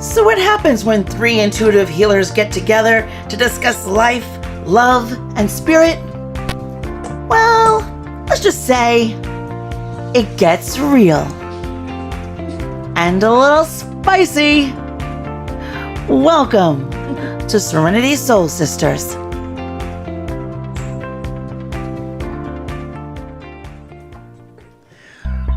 So what happens when three intuitive healers get together to discuss life, love, and spirit? Well, let's just say it gets real. And a little spicy. Welcome to Serenity Soul Sisters.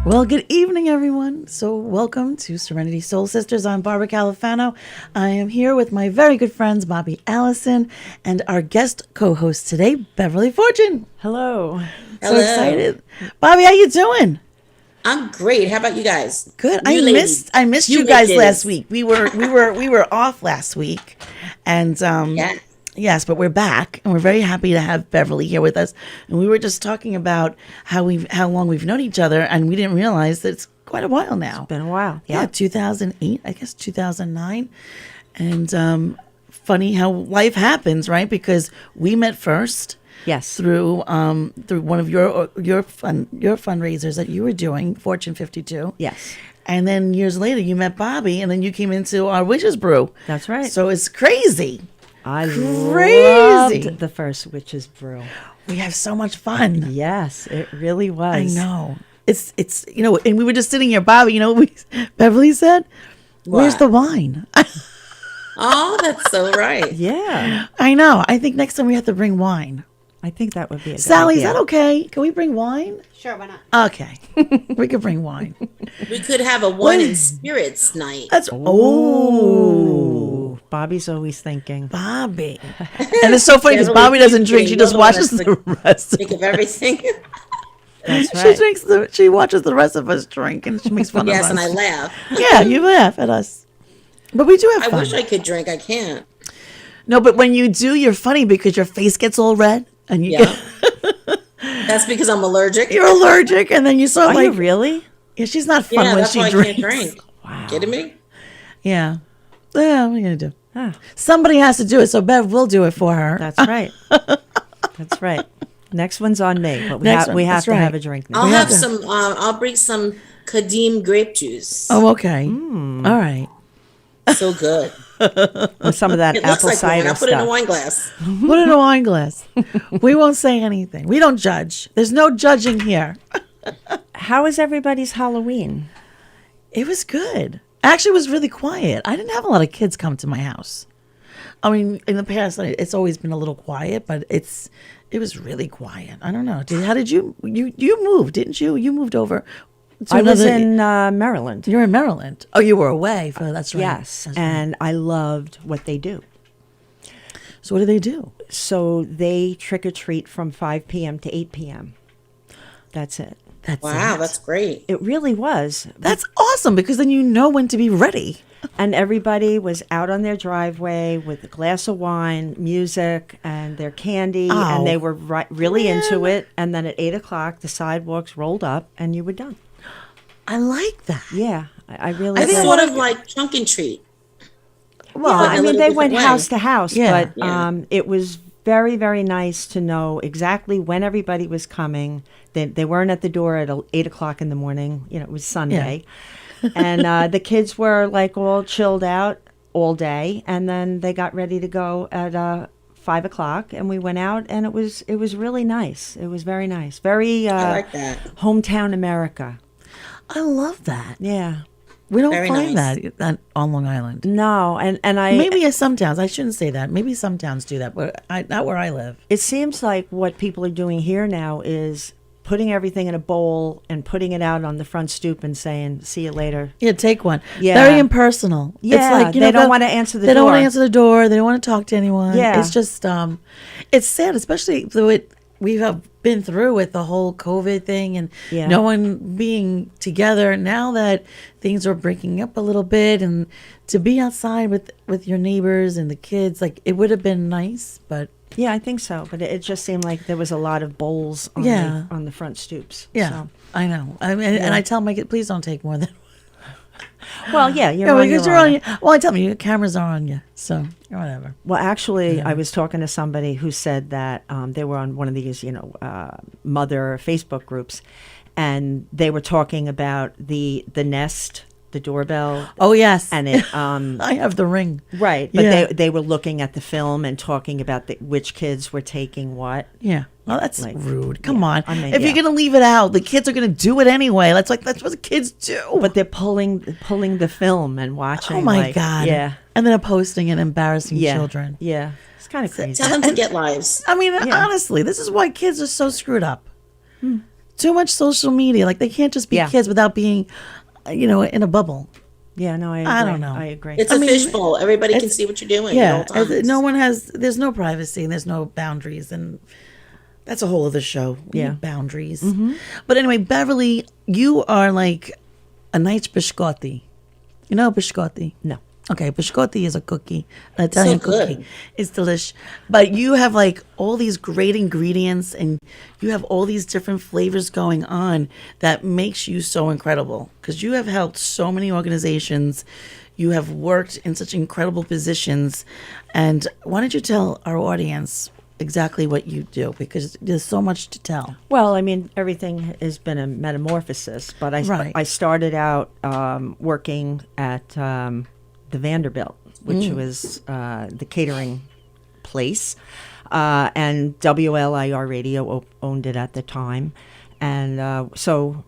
Well, good evening, everyone. So welcome to Serenity Soul Sisters. I'm Barbara Califano. I am here with my very good friends, Bobby Allison, and our guest co-host today, Beverly Fortune. Hello. So excited. Bobby, how you doing? I'm great. How about you guys? Good. I missed you guys last week. We were off last week. And yes, but we're back, and we're very happy to have Beverly here with us. And we were just talking about how long we've known each other, and we didn't realize that it's quite a while now. It's been a while. Yeah, 2008, I guess 2009. And funny how life happens, right? Because we met first. Yes. Through one of your fundraisers that you were doing, Fortune 52. Yes. And then years later, you met Bobby, and then you came into our Witches Brew. That's right. So it's crazy. I loved the first Witches Brew. We have so much fun. Yes, it really was. I know. It's and we were just sitting here, Bobby. Beverly said, "Where's the wine?" Oh, that's so right. Yeah, I know. I think next time we have to bring wine. I think that would be a good Sally, idea. is that okay? Can we bring wine? Sure, why not? Okay. We could bring wine. We could have a wine and spirits night. That's Bobby's always thinking. Bobby. And it's so funny because Bobby doesn't drink. She just watches the rest. Think of everything. That's right. She watches the rest of us drink, and she makes fun of us. Yes, and I laugh. Yeah, you laugh at us. But we do have fun. I wish I could drink. I can't. No, but when you do, you're funny because your face gets all red. And you That's because I'm allergic. You're allergic, and then you saw Are you really? Yeah, she's not fun when that's she why drinks. I can't drink. Wow. Kidding me? Yeah. Yeah, what are you gonna do? Huh. Somebody has to do it, so Bev will do it for her. That's right. That's right. Next one's on me, but we have to have a drink now. I'll bring some Kadim grape juice. Oh, okay. All right. So good. With some of that It apple looks like cider wine. I'll put it in a stuff. wine glass. Put it in a wine glass. We won't say anything. We don't judge. There's no judging here. How is everybody's Halloween? It was good. Actually, it was really quiet. I didn't have a lot of kids come to my house. I mean, in the past, it's always been a little quiet, but it was really quiet. I don't know. How did you moved, didn't you? You moved over. I was in Maryland. You're in Maryland. Oh, you were away. That's right. Yes, that's and right. I loved what they do. So what do they do? So they trick or treat from 5 p.m. to 8 p.m. That's it. Wow, that's great. It really was. That's awesome because then you know when to be ready. And everybody was out on their driveway with a glass of wine, music, and their candy, and they were really into it. And then at 8 o'clock, the sidewalks rolled up, and you were done. I like that. Yeah, I really. It's sort of like trunk and treat. Well, I mean, they went house to house, Yeah. but it was very, very nice to know exactly when everybody was coming. They weren't at the door at 8 o'clock in the morning. It was Sunday. Yeah. And the kids were like all chilled out all day. And then they got ready to go at 5 o'clock. And we went out, and it was really nice. It was very nice. Very I like that. hometown America. I love that. Yeah. We don't Very find nice. that on Long Island. No, and I... Maybe some towns. I shouldn't say that. Maybe some towns do that, but not where I live. It seems like what people are doing here now is putting everything in a bowl and putting it out on the front stoop and saying, see you later. Yeah, take one. Yeah. Very impersonal. Yeah, it's like, they don't want to answer the door. They don't want to answer the door. They don't want to talk to anyone. Yeah. It's just, it's sad, especially though we have been through with the whole COVID thing and no one being together. Now that things are breaking up a little bit, and to be outside with your neighbors and the kids, like it would have been nice, but yeah, I think so. But it just seemed like there was a lot of bowls on the front stoops. Yeah, so. I know. I mean, and I tell my kids, please don't take more than. Well, yeah, you're on your own. Well, I tell me, your cameras are on you, so whatever. Well, actually, I was talking to somebody who said that they were on one of these, mother Facebook groups, and they were talking about the Nest the doorbell. Oh yes, And it I have the ring. right, but Yeah. they were looking at the film and talking about which kids were taking what. Yeah. Well, that's Like, rude. Come yeah, on. I mean, if yeah. you're gonna leave it out, the kids are gonna do it anyway. That's what the kids do. But they're pulling the film and watching. oh my like, god. Yeah, And then posting and embarrassing yeah, children. Yeah, it's kind of crazy. Tell them to get lives. I mean, honestly, this is why kids are so screwed up. Too much social media. Like they can't just be Yeah. kids without being, in a bubble. Yeah, no, I agree. I don't know. I agree. It's I a mean, fishbowl. Everybody can see what you're doing at all times. There's no privacy and there's no boundaries. And that's a whole other show. We Yeah. need boundaries. But anyway, Beverly, you are like a nice biscotti. You know biscotti? No. Okay, biscotti is a cookie, an Italian good. cookie. It's delish. But you have like all these great ingredients and you have all these different flavors going on that makes you so incredible because you have helped so many organizations. You have worked in such incredible positions. And why don't you tell our audience exactly what you do because there's so much to tell. Well, I mean, everything has been a metamorphosis, but Right. I started out working at the Vanderbilt, which was the catering place, and WLIR Radio owned it at the time, and so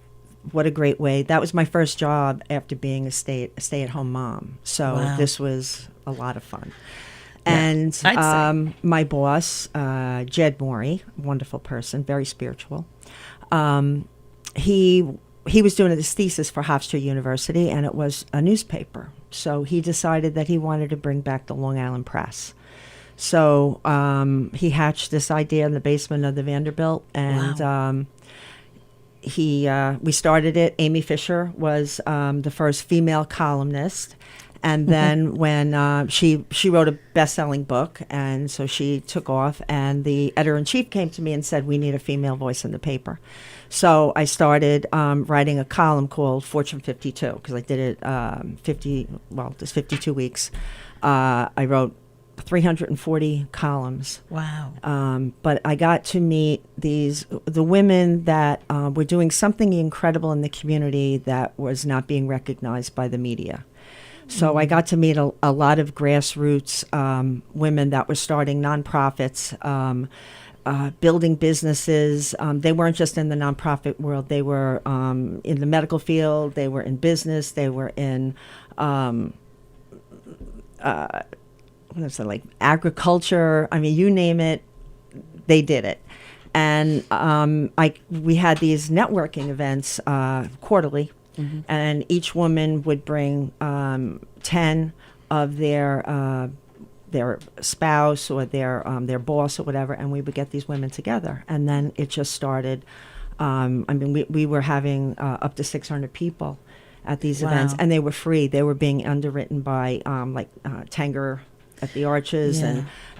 what a great way. That was my first job after being a stay-at-home mom. So Wow. this was a lot of fun. And I'd say. my boss, Jed Morey, wonderful person, very spiritual. He was doing his thesis for Hofstra University, and it was a newspaper. So he decided that he wanted to bring back the Long Island Press. So he hatched this idea in the basement of the Vanderbilt, and we started it. Amy Fisher was the first female columnist. And then when she wrote a best-selling book, and so she took off, and the editor-in-chief came to me and said, we need a female voice in the paper. So I started writing a column called Fortune 52, because I did it there's 52 weeks. I wrote 340 columns. Wow. But I got to meet the women that were doing something incredible in the community that was not being recognized by the media. So I got to meet a lot of grassroots women that were starting nonprofits, building businesses. They weren't just in the nonprofit world. They were in the medical field. They were in business. They were in like agriculture. I mean, you name it, they did it. And we had these networking events quarterly. Mm-hmm. And each woman would bring 10 of their spouse or their boss or whatever, and we would get these women together. And then it just started. We were having up to 600 people at these events, and they were free. They were being underwritten by Tanger at the Arches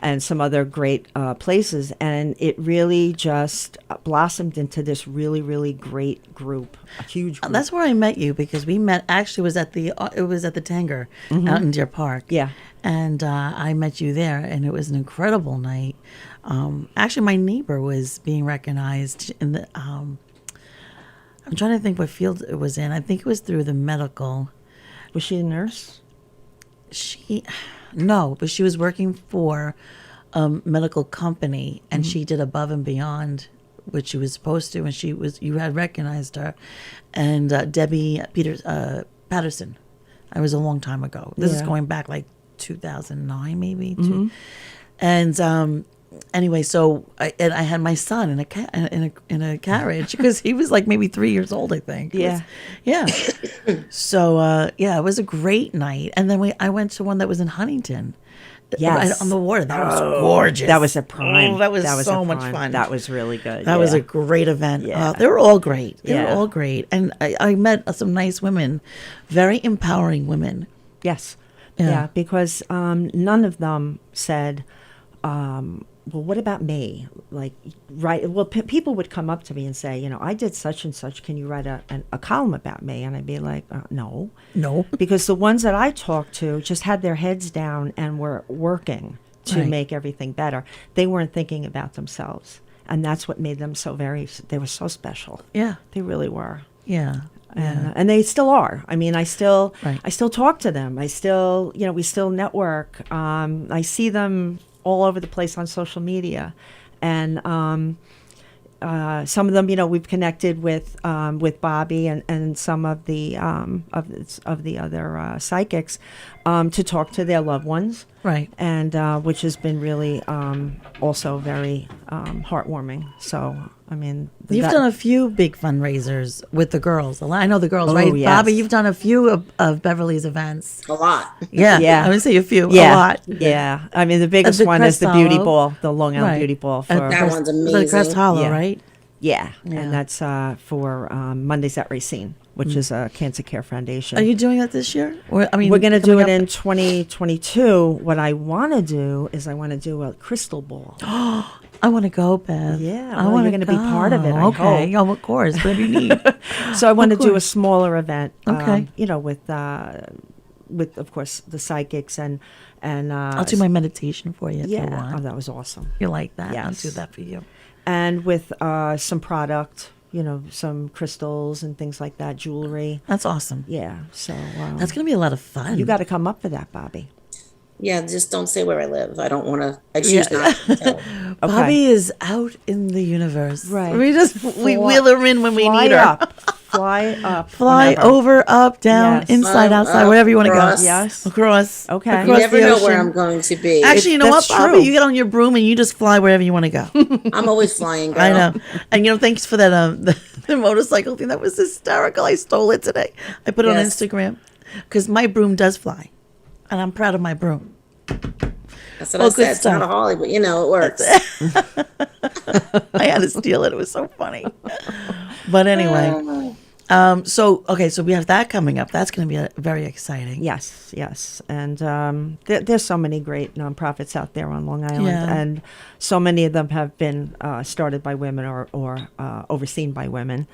and some other great places, and it really just blossomed into this really, really great group, a huge group. That's where I met you because we met. Actually, it was at the Tanger out in Deer Park. Yeah, and I met you there, and it was an incredible night. Actually, my neighbor was being recognized in the. I'm trying to think what field it was in. I think it was through the medical. Was she a nurse? No, but she was working for a medical company, and she did above and beyond what she was supposed to, and you had recognized her. And Debbie Patterson. It was a long time ago. This is going back like 2009 maybe. And anyway, so I had my son in a carriage because he was like maybe 3 years old, I think. Yeah. So it was a great night. And then I went to one that was in Huntington. Yes. Right on the water. That was gorgeous. That was a prime. Oh, that was so much fun. That was really good. That was a great event. Yeah. They were all great. They Yeah. were all great. And I met some nice women, very empowering women. Yes. Yeah. Yeah, because none of them said, well, what about me? Like, right? Well, people would come up to me and say, I did such and such. Can you write a column about me? And I'd be like, no. Because the ones that I talked to just had their heads down and were working to make everything better. They weren't thinking about themselves. And that's what made them they were so special. Yeah. They really were. Yeah. And they still are. I mean, I still talk to them. I still, we still network. I see them all over the place on social media, and some of them, we've connected with Bobby and some of the other psychics to talk to their loved ones, right? And which has been really also very heartwarming. So, I mean, you've done a few big fundraisers with the girls. I know the girls, Oh, right? yes. Bobby, you've done a few of Beverly's events. A lot. Yeah, Yeah. I would say a few, yeah, a lot. Yeah, I mean, the biggest The one is the beauty Crest ball, the Long Island Right. beauty ball At for That one's For the amazing. Crest Hollow, Yeah. right? yeah, Yeah. and that's for Mondays at Racine, which is a cancer care foundation. Are you doing that this year? Or, I mean, We're going to do coming it up- in 2022. What I want to do is I want to do a crystal ball. I want to go, Beth. Yeah, I well, want you're to gonna be part of it, I Okay, hope. oh, of course. Whatever you need. So I want to Of do a course. smaller event. Okay. With of course the psychics and I'll do my meditation for you if you yeah. want. Oh, that was awesome. You like that? I'll Yes. do that for you. And with some product, some crystals and things like that, jewelry. That's awesome. Yeah. So That's going to be a lot of fun. you got to come up for that, Bobby. Yeah, just don't say where I live. I don't want to. I choose not to tell. Bobby is out in the universe. Right. We wheel her in when we Fly need her. up. Fly up. Fly whenever. over, up, down, Yes. inside, outside, Up, wherever you want to go. across. Yes. Across. Okay. You Across never the know ocean. where I'm going to be. Actually, you know what, That's Bobby? true. You get on your broom and you just fly wherever you want to go. I'm always flying. Girl. I know. And thanks for that the motorcycle thing. That was hysterical. I stole it today. I put it on Yes. Instagram because my broom does fly, and I'm proud of my broom. That's what Well, I said. good It's not a stuff. Holly, but it works. I had to steal it. It was so funny. But anyway, so we have that coming up. That's going to be very exciting. Yes, yes. And there's so many great nonprofits out there on Long Island. Yeah. And so many of them have been started by women or overseen by women.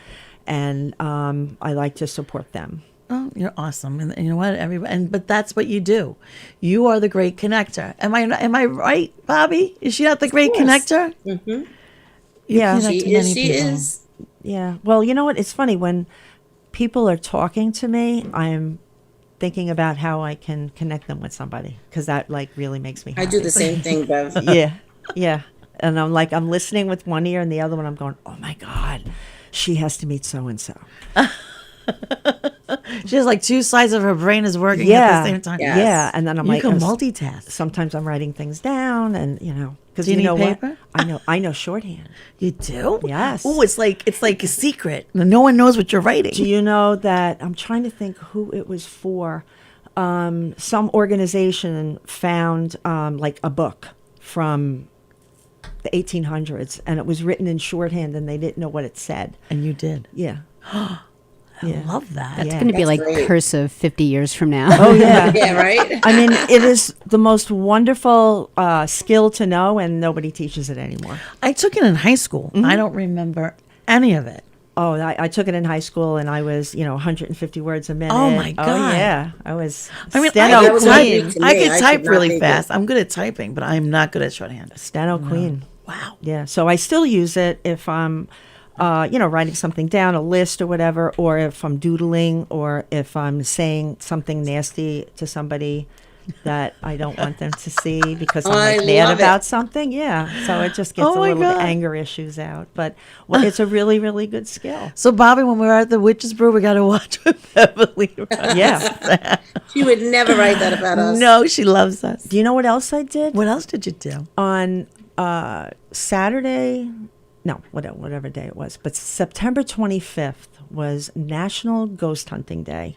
And I like to support them. Oh, you're awesome, and you know what? But that's what you do. You are the great connector. Am I right, Bobby? Is she not the great course. connector? Mm-hmm. Yeah. connect to She many is. She people. is. Yeah. Well, you know what? It's funny when people are talking to me, I'm thinking about how I can connect them with somebody because that really makes me happy. I do the same thing, Bev. Yeah. Yeah. And I'm listening with one ear and the other one I'm going, oh my God, she has to meet so-and-so. She has two sides of her brain is working Yeah. at the same time. Yes. Yeah. And then I'm You like, can multitask. sometimes I'm writing things down and, because Do you you need know paper? what? I know shorthand. You do? Yes. Oh, it's like a secret. No one knows what you're writing. Do you know that I'm trying to think who it was for? Some organization found a book from the 1800s, and it was written in shorthand, and they didn't know what it said. And you did. Yeah. I love that. Yeah. It's going to be That's like great. cursive 50 years from now. Oh yeah. Yeah, right? I mean, it is the most wonderful skill to know, and nobody teaches it anymore. I took it in high school. Mm-hmm. I don't remember any of it. Oh, I took it in high school, and I was, 150 words a minute. Oh, my God. Oh, yeah. I was. I mean, steno that was queen. like- to I me, could I type could not really make fast. it. I'm good at typing, but I'm not good at shorthand. Steno queen. Wow. Yeah. So I still use it if I'm, writing something down, a list or whatever, or if I'm doodling, or if I'm saying something nasty to somebody that I don't want them to see because I I'm mad love about it. something. Yeah. So it just gets Oh a my little God. anger issues out. But it's a really, really good skill. So, Bobby, when we're at the Witch's Brew, we got to watch with Beverly. Yeah. She would never write that about us. No, she loves us. Do you know what else I did? What else did you do? On Saturday, no, whatever day it was, but September 25th was National Ghost Hunting Day.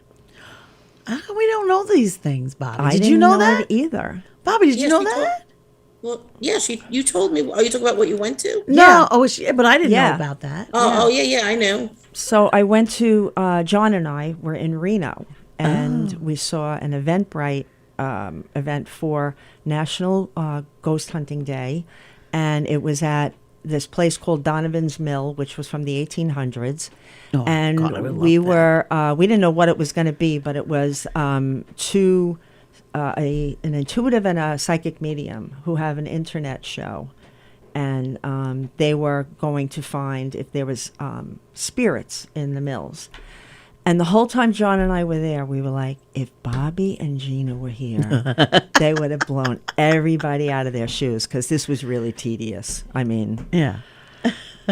How come we don't know these things, Bobby? I Did didn't you know it that? either? Bobby, did you Yes, know she that? Well, yeah, you told me. Are you talking about what you went to? No. Yeah. Oh, but I didn't know Yeah. about that. Oh, yeah, I know. So I went to John and I were in Reno, and we saw an Eventbrite event for National Ghost Hunting Day, and it was at this place called Donovan's Mill, which was from the 1800s. Oh, And God, I would love we that. were we didn't know what it was going to be, but it was an intuitive and a psychic medium who have an internet show, and they were going to find if there was spirits in the mills. And the whole time John and I were there, we were like, if Bobby and Gina were here, they would have blown everybody out of their shoes because this was really tedious. I mean, Yeah.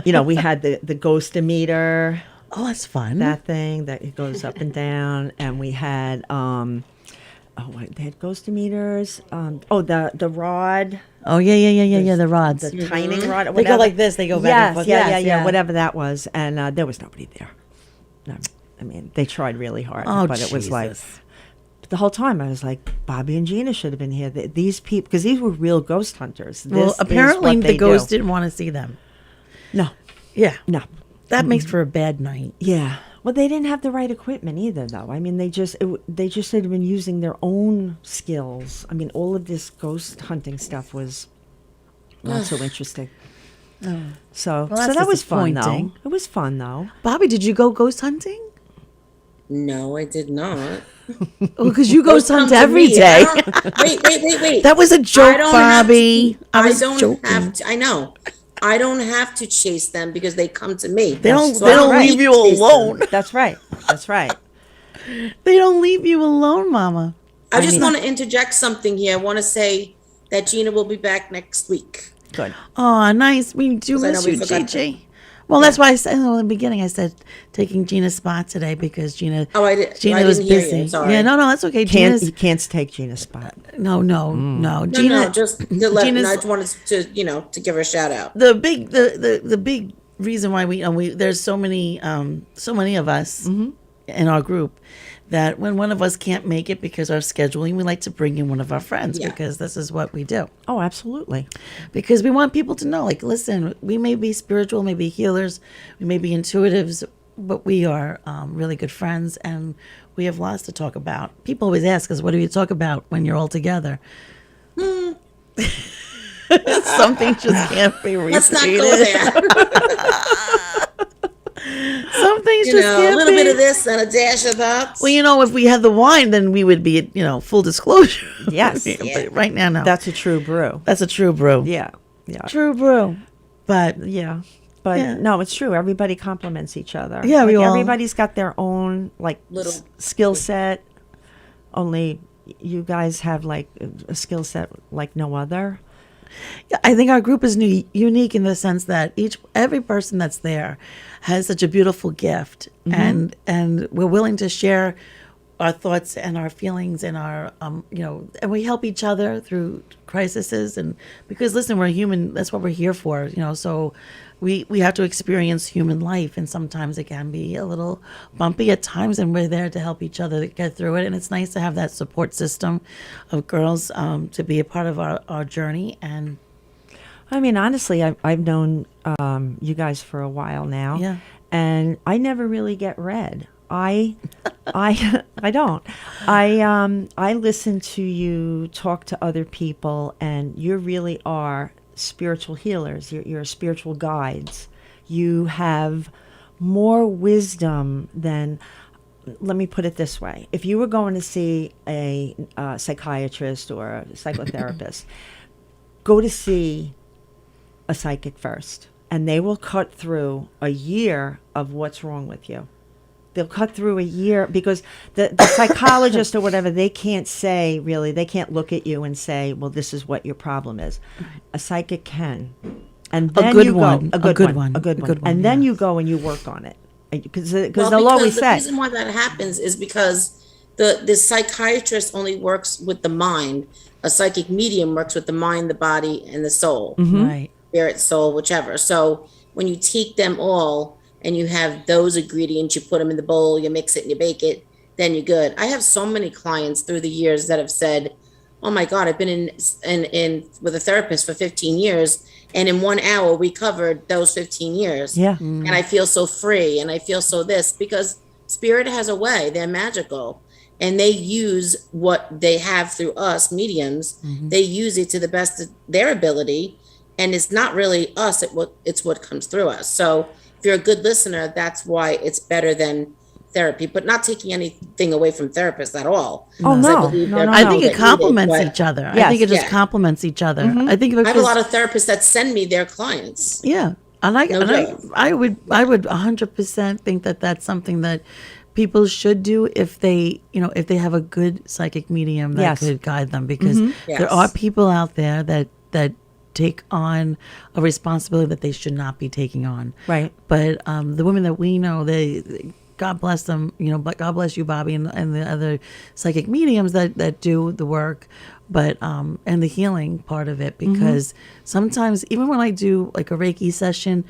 we had the ghost-o-meter, Oh, that's fun. that thing that it goes up and down, and we had they had ghost-o-meters. The rod. Oh, yeah. The rods. The timing rod. Or They go whatever. like this. They go back and forth. Yeah, whatever that was. And there was nobody there. No, I mean, they tried really hard, Oh, but it was like Jesus. the whole time I was like, Bobby and Gina should have been here. These people, because these were real ghost hunters. Well, This is apparently what the they ghost do. didn't want to see them. No, Yeah. no. That makes for a bad night. Yeah. Well, they didn't have the right equipment either, though. I mean, they just had been using their own skills. I mean, all of this ghost hunting stuff was not so interesting. So that's that was fun, though. disappointing. It was fun, though. Bobby, did you go ghost hunting? No, I did not. Well, because you ghost Come hunt to every me. day. Wait. That was a joke, I don't have Bobby. to- I was don't joking. have to. I know. I don't have to chase them because they come to me. They don't. So They I don't don't leave you chase them. alone. That's right. That's right. They don't leave you alone, Mama. I just want to interject something here. I want to say that Gina will be back next week. Good. Oh, nice. We do 'Cause I know miss we you, forgot Gigi. Well, that's why I said in the beginning. I said taking Gina's spot today because Gina. Oh, I did. Gina I was didn't hear you. busy. Sorry. Yeah, no, that's okay. You can't take Gina's spot. No. No, Gina, just to let. Gina's- I just wanted to give her a shout out. the big reason why we there's so many of us in our group that when one of us can't make it because our scheduling, we like to bring in one of our friends Yeah. because this is what we do. Oh, absolutely. Because we want people to know, like, listen, we may be spiritual, may be healers, we may be intuitives, but we are really good friends and we have lots to talk about. People always ask us, what do you talk about when you're all together? Something just can't be repeated. Let's not go there. Some things just A can't little be. bit of this and a dash of that. Well, if we had the wine, then we would be, full disclosure. Yes. But right now, no. That's a true brew. That's a true brew. Yeah. Yeah. True brew. But Yeah. But Yeah. no, it's true. Everybody complements each other. Yeah, we all- everybody's got their own Little- skill set. Only you guys have like a skill set like no other. I think our group is unique in the sense that every person that's there has such a beautiful gift, and we're willing to share our thoughts and our feelings and our and we help each other through crises, and because listen, we're human. That's what we're here for. So we have to experience human life, and sometimes it can be a little bumpy at times, and we're there to help each other get through it. And it's nice to have that support system of girls to be a part of our journey. And I mean, honestly, I've known you guys for a while now. Yeah. And I never really get read. I don't. I listen to you talk to other people, and you really are spiritual healers. You're spiritual guides. You have more wisdom than. Let me put it this way: if you were going to see a psychiatrist or a psychotherapist, go to see a psychic first, and they will cut through a year of what's wrong with you. They'll cut through a year because the psychologist or whatever, they can't say really, they can't look at you and say, well, this is what your problem is. A psychic can. And then good you go, one. a good one. And then you go and you work on it. Because they'll always say. The reason why that happens is because the psychiatrist only works with the mind. A psychic medium works with the mind, the body, and the soul. right. Spirit, soul, whichever. So when you take them all and you have those ingredients, you put them in the bowl, you mix it and you bake it, then you're good. I have so many clients through the years that have said, oh my God, I've been in with a therapist for 15 years. And in 1 hour, we covered those 15 years. Yeah. And I feel so free and I feel so this because spirit has a way. They're magical. And they use what they have through us mediums. They use it to the best of their ability. And it's not really us, it's what comes through us. So if you're a good listener, that's why it's better than therapy, but not taking anything away from therapists at all. Oh, 'Cause no. believe No, they're no, I no. think it needed, complements but each other. I Yes. think it just Yeah. complements each other. I think I have a because lot of therapists that send me their clients. yeah, and No joke. I would 100% think that that's something that people should do if they, if they have a good psychic medium that could guide them, because there are people out there that take on a responsibility that they should not be taking on. Right. But the women that we know, God bless them, but God bless you, Bobby, and the other psychic mediums that do the work, but and the healing part of it, because sometimes even when I do like a Reiki session,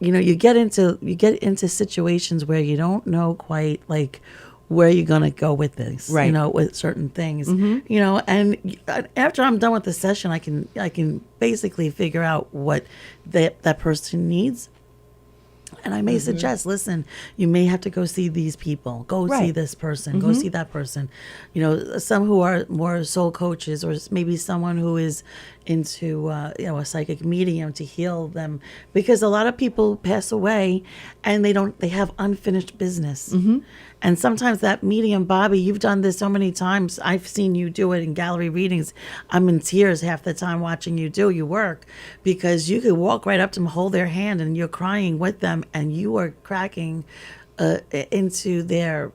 you get into situations where you don't know quite like where you're going to go with this, right. With certain things, and after I'm done with the session, I can basically figure out what that person needs. And I may suggest, listen, you may have to go see these people, go see this person, go see that person. Some who are more soul coaches, or maybe someone who is into, a psychic medium to heal them, because a lot of people pass away and they have unfinished business. And sometimes that medium, Bobby, you've done this so many times. I've seen you do it in gallery readings. I'm in tears half the time watching you do your work, because you could walk right up to them, hold their hand, and you're crying with them, and you are cracking into their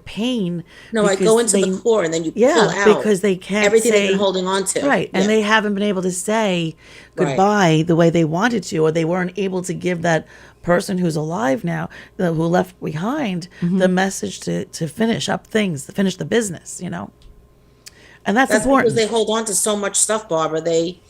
pain. No, I go into the core, and then you pull out because they can't everything say, they've been holding on to. Right, and they haven't been able to say goodbye the way they wanted to, or they weren't able to give that person who's alive now, who left behind, the message to finish up things, to finish the business, and that's important. Because they hold on to so much stuff, Barbara. They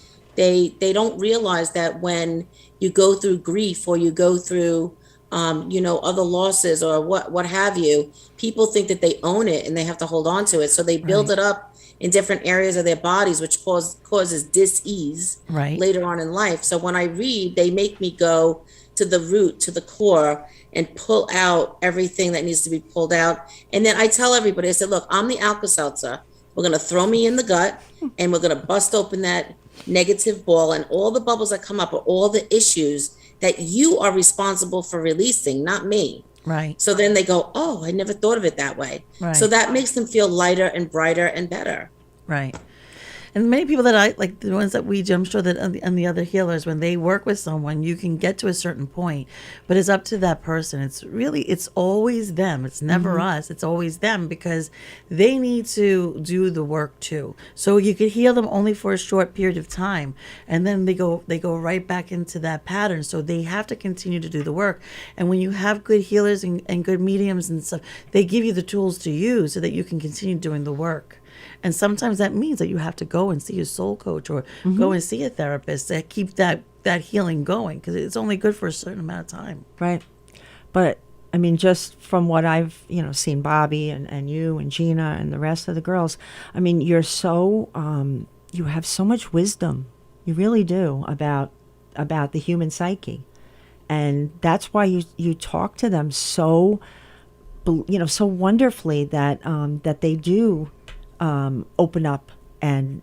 don't realize that when you go through grief, or you go through other losses, or what have you, people think that they own it and they have to hold on to it. So they build it up in different areas of their bodies, which causes dis-ease later on in life. So when I read, they make me go to the root, to the core, and pull out everything that needs to be pulled out. And then I tell everybody, I said, look, I'm the Alka-Seltzer. We're going to throw me in the gut, and we're going to bust open that negative ball, and all the bubbles that come up are all the issues that you are responsible for releasing, not me. Right. So then they go, oh, I never thought of it that way. Right. So that makes them feel lighter and brighter and better. Right. And many people that I like, the ones that we do, I'm sure that and the other healers, when they work with someone, you can get to a certain point, but it's up to that person. It's always them. It's never us. It's always them, because they need to do the work too. So you could heal them only for a short period of time, and then they go right back into that pattern. So they have to continue to do the work. And when you have good healers and good mediums and stuff, they give you the tools to use so that you can continue doing the work. And sometimes that means that you have to go and see a soul coach, or go and see a therapist to keep that healing going, because it's only good for a certain amount of time. Right. But I mean, just from what I've, seen Bobby and you and Gina and the rest of the girls, I mean, you're so, you have so much wisdom. You really do about the human psyche. And that's why you talk to them so, so wonderfully that they do open up and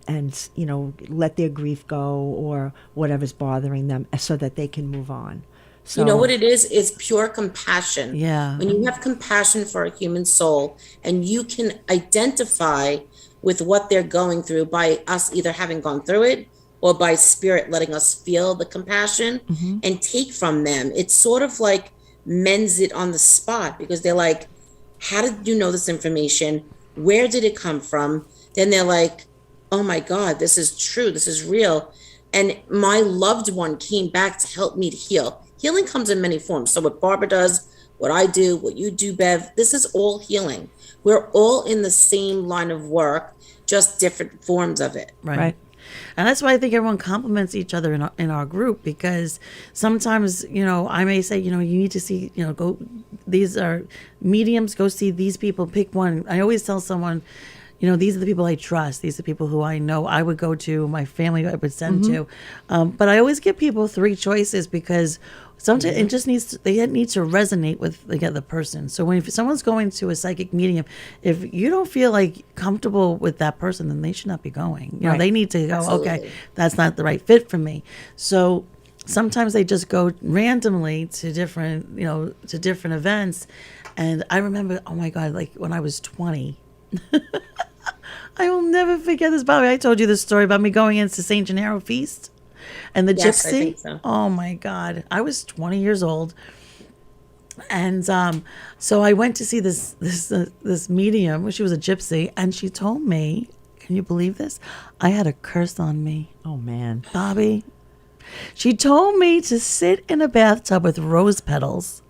let their grief go, or whatever's bothering them, so that they can move on. So, you know what it is? It's pure compassion. Yeah. When you have compassion for a human soul, and you can identify with what they're going through by us either having gone through it, or by spirit letting us feel the compassion and take from them, it sort of like mends it on the spot, because they're like, how did you know this information? Where did it come from? Then they're like, oh my God, this is true. This is real. And my loved one came back to help me to heal. Healing comes in many forms. So what Barbara does, what I do, what you do, Bev, this is all healing. We're all in the same line of work, just different forms of it. Right. And that's why I think everyone compliments each other in our group, because sometimes, I may say, you need to see, go, these are mediums, go see these people, pick one. I always tell someone, these are the people I trust. These are the people who I know I would go to, my family I would send to. But I always give people 3 choices, because sometimes it just they need to resonate with the other person. So if someone's going to a psychic medium, if you don't feel like comfortable with that person, then they should not be going. They need to go, okay, that's not the right fit for me. So sometimes they just go randomly to different events. And I remember, oh my God, like when I was 20, I will never forget this, Bobby. I told you this story about me going into St. Gennaro Feast and the Yes, gypsy. I think so. Oh my God. I was 20 years old, And so I went to see this medium. She was a gypsy, and she told me, can you believe this? I had a curse on me. Oh, man. Bobby. She told me to sit in a bathtub with rose petals,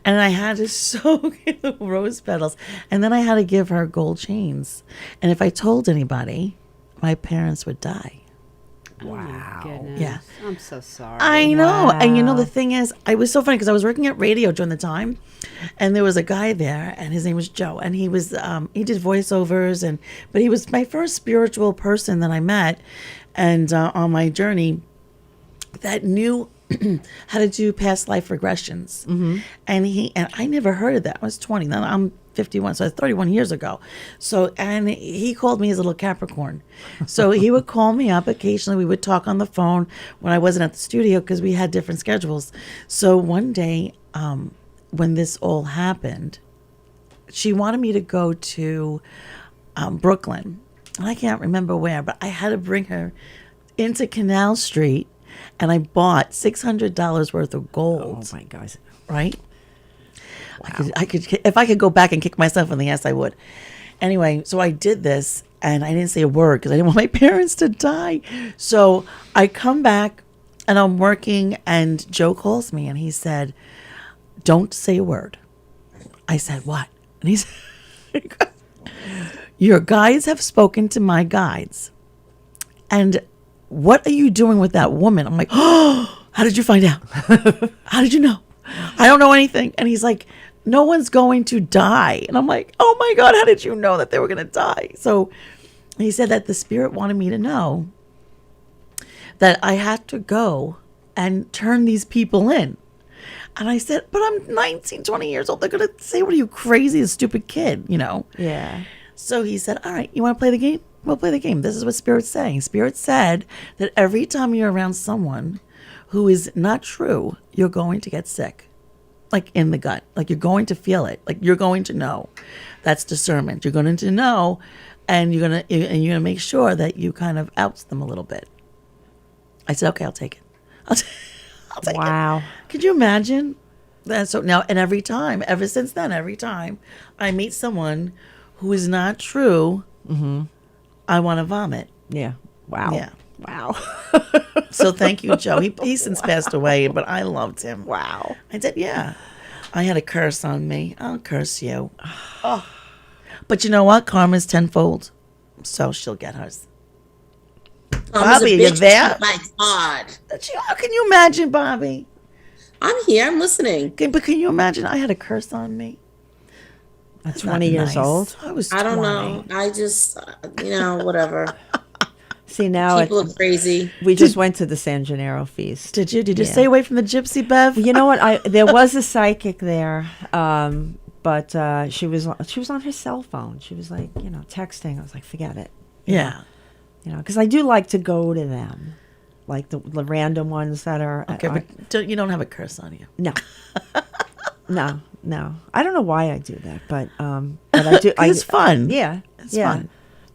and I had to soak in the rose petals, and then I had to give her gold chains. And if I told anybody, my parents would die. Wow. Goodness. Yeah. I'm so sorry. I know. Wow. And you know, the thing is, I was so funny because I was working at radio during the time, and there was a guy there, and his name was Joe, and he was he did voiceovers, but he was my first spiritual person that I met, and on my journey, that knew how to do past life regressions. And I never heard of that. I was 20. Now I'm 51, so that's 31 years ago. So, and he called me his little Capricorn. So he would call me up occasionally. We would talk on the phone when I wasn't at the studio because we had different schedules. So one day, when this all happened, she wanted me to go to Brooklyn. And I can't remember where, but I had to bring her into Canal Street, and I bought $600 worth of gold. Oh, my gosh. Right? Wow. I could, if I could go back and kick myself in the ass, I would. Anyway, so I did this, and I didn't say a word because I didn't want my parents to die. So I come back, and I'm working, and Joe calls me, and he said, "Don't say a word." I said, "What?" And he said, "Your guides have spoken to my guides, and what are you doing with that woman?" I'm like, "Oh, how did you find out? How did you know?" "I don't know anything." And he's like, "No one's going to die." And I'm like, "Oh my God, how did you know that they were going to die?" So he said that the spirit wanted me to know that I had to go and turn these people in. And I said, "But I'm 19, 20 years old. They're going to say, 'What are you, crazy, a stupid kid?'" You know? Yeah. So he said, "All right, you want to play the game? We'll play the game. This is what Spirit's saying." Spirit said that every time you're around someone who is not true, you're going to get sick. Like in the gut. Like you're going to feel it. Like you're going to know. That's discernment. You're going to know, and you're gonna make sure that you kind of outs them a little bit. I said, "Okay, I'll take it. I'll take it." Wow. Could you imagine? And so now, and every time, ever since then, every time I meet someone who is not true, I want to vomit. Yeah. Wow. Yeah. Wow. So thank you, Joe. He since passed away, but I loved him. Wow. I said, "Yeah, I had a curse on me. I'll curse you." Oh. But you know what? Karma's tenfold, so she'll get hers. Bobby, you there? My God. How can you imagine, Bobby? I'm here. I'm listening. But can you imagine? I had a curse on me. At Not 20 years nice. old? I was 20. I don't know. I just, whatever. See, now People are crazy. we just went to the San Gennaro feast. Did you? Did you Yeah. stay away from the gypsy, Bev? You know what? There was a psychic there, but she was on her cell phone. She was like, texting. I was like, forget it. Yeah. Because I do like to go to them, like the random ones that are. Okay, but you don't have a curse on you. No, no. I don't know why I do that, but I do. It's fun. Yeah, It's yeah. fun.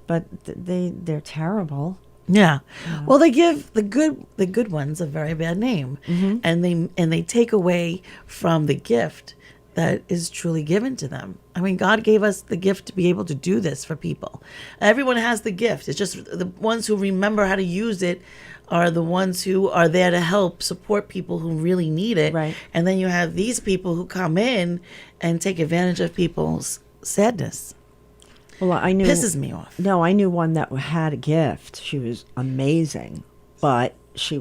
But they're terrible. Yeah. Well, they give the good ones a very bad name, and they take away from the gift that is truly given to them. I mean, God gave us the gift to be able to do this for people. Everyone has the gift. It's just the ones who remember how to use it are the ones who are there to help support people who really need it. Right. And then you have these people who come in and take advantage of people's sadness. Well, I knew Pisses me off. No, I knew one that had a gift. She was amazing, but she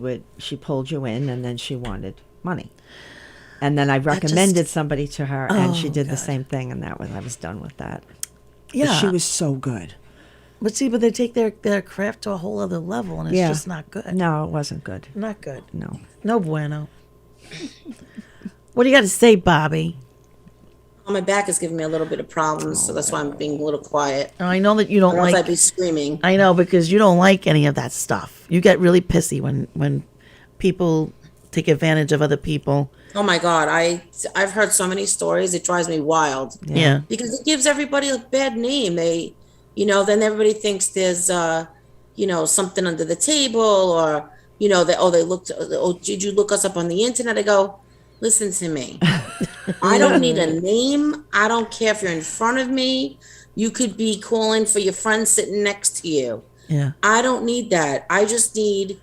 pulled you in, and then she wanted money. And then I recommended somebody to her, and she did the same thing, and I was done with that. Yeah. But she was so good. But they take their craft to a whole other level, and it's just not good. No, it wasn't good. Not good. No. No bueno. What do you got to say, Bobby? Oh, my back is giving me a little bit of problems, so that's why I'm being a little quiet. I know that you don't Or else like. I'd be screaming. I know, because you don't like any of that stuff. You get really pissy when people take advantage of other people. Oh my God, I've heard so many stories. It drives me wild. Yeah. Because it gives everybody a bad name. Then everybody thinks there's something under the table, or did you look us up on the internet? I go, Listen to me. I don't need a name. I don't care if you're in front of me. You could be calling for your friend sitting next to you. Yeah. I don't need that. I just need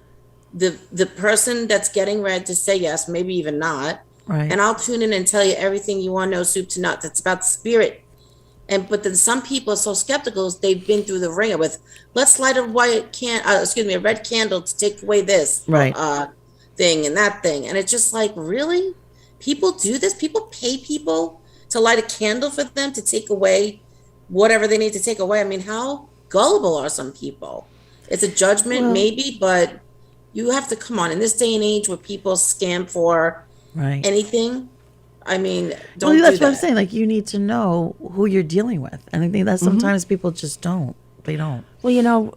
the person that's getting read to say yes, maybe even not. Right. And I'll tune in and tell you everything you want to know, soup to nuts. It's about the spirit. But then some people are so skeptical. They've been through the ringer with, let's light a a red candle to take away this thing and that thing. And it's just like, really? People do this? People pay people to light a candle for them to take away whatever they need to take away. I mean, how gullible are some people? It's a judgment, maybe, but you have to come on. In this day and age where people scam for anything, I mean, don't do that. That's what I'm saying. Like, you need to know who you're dealing with. And I think that sometimes people just don't. They don't. Well,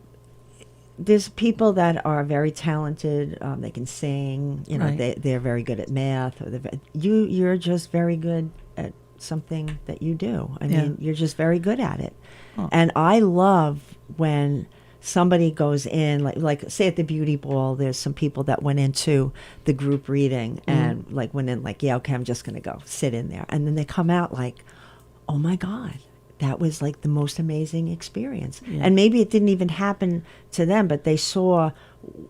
there's people that are very talented. They can sing. They're very good at math. Or you're just very good at something that you do. I mean, you're just very good at it. Oh. And I love when somebody goes in, like say at the beauty ball, there's some people that went into the group reading and went in okay, I'm just going to go sit in there. And then they come out like, oh my God, that was like the most amazing experience. Yeah. And maybe it didn't even happen to them, but they saw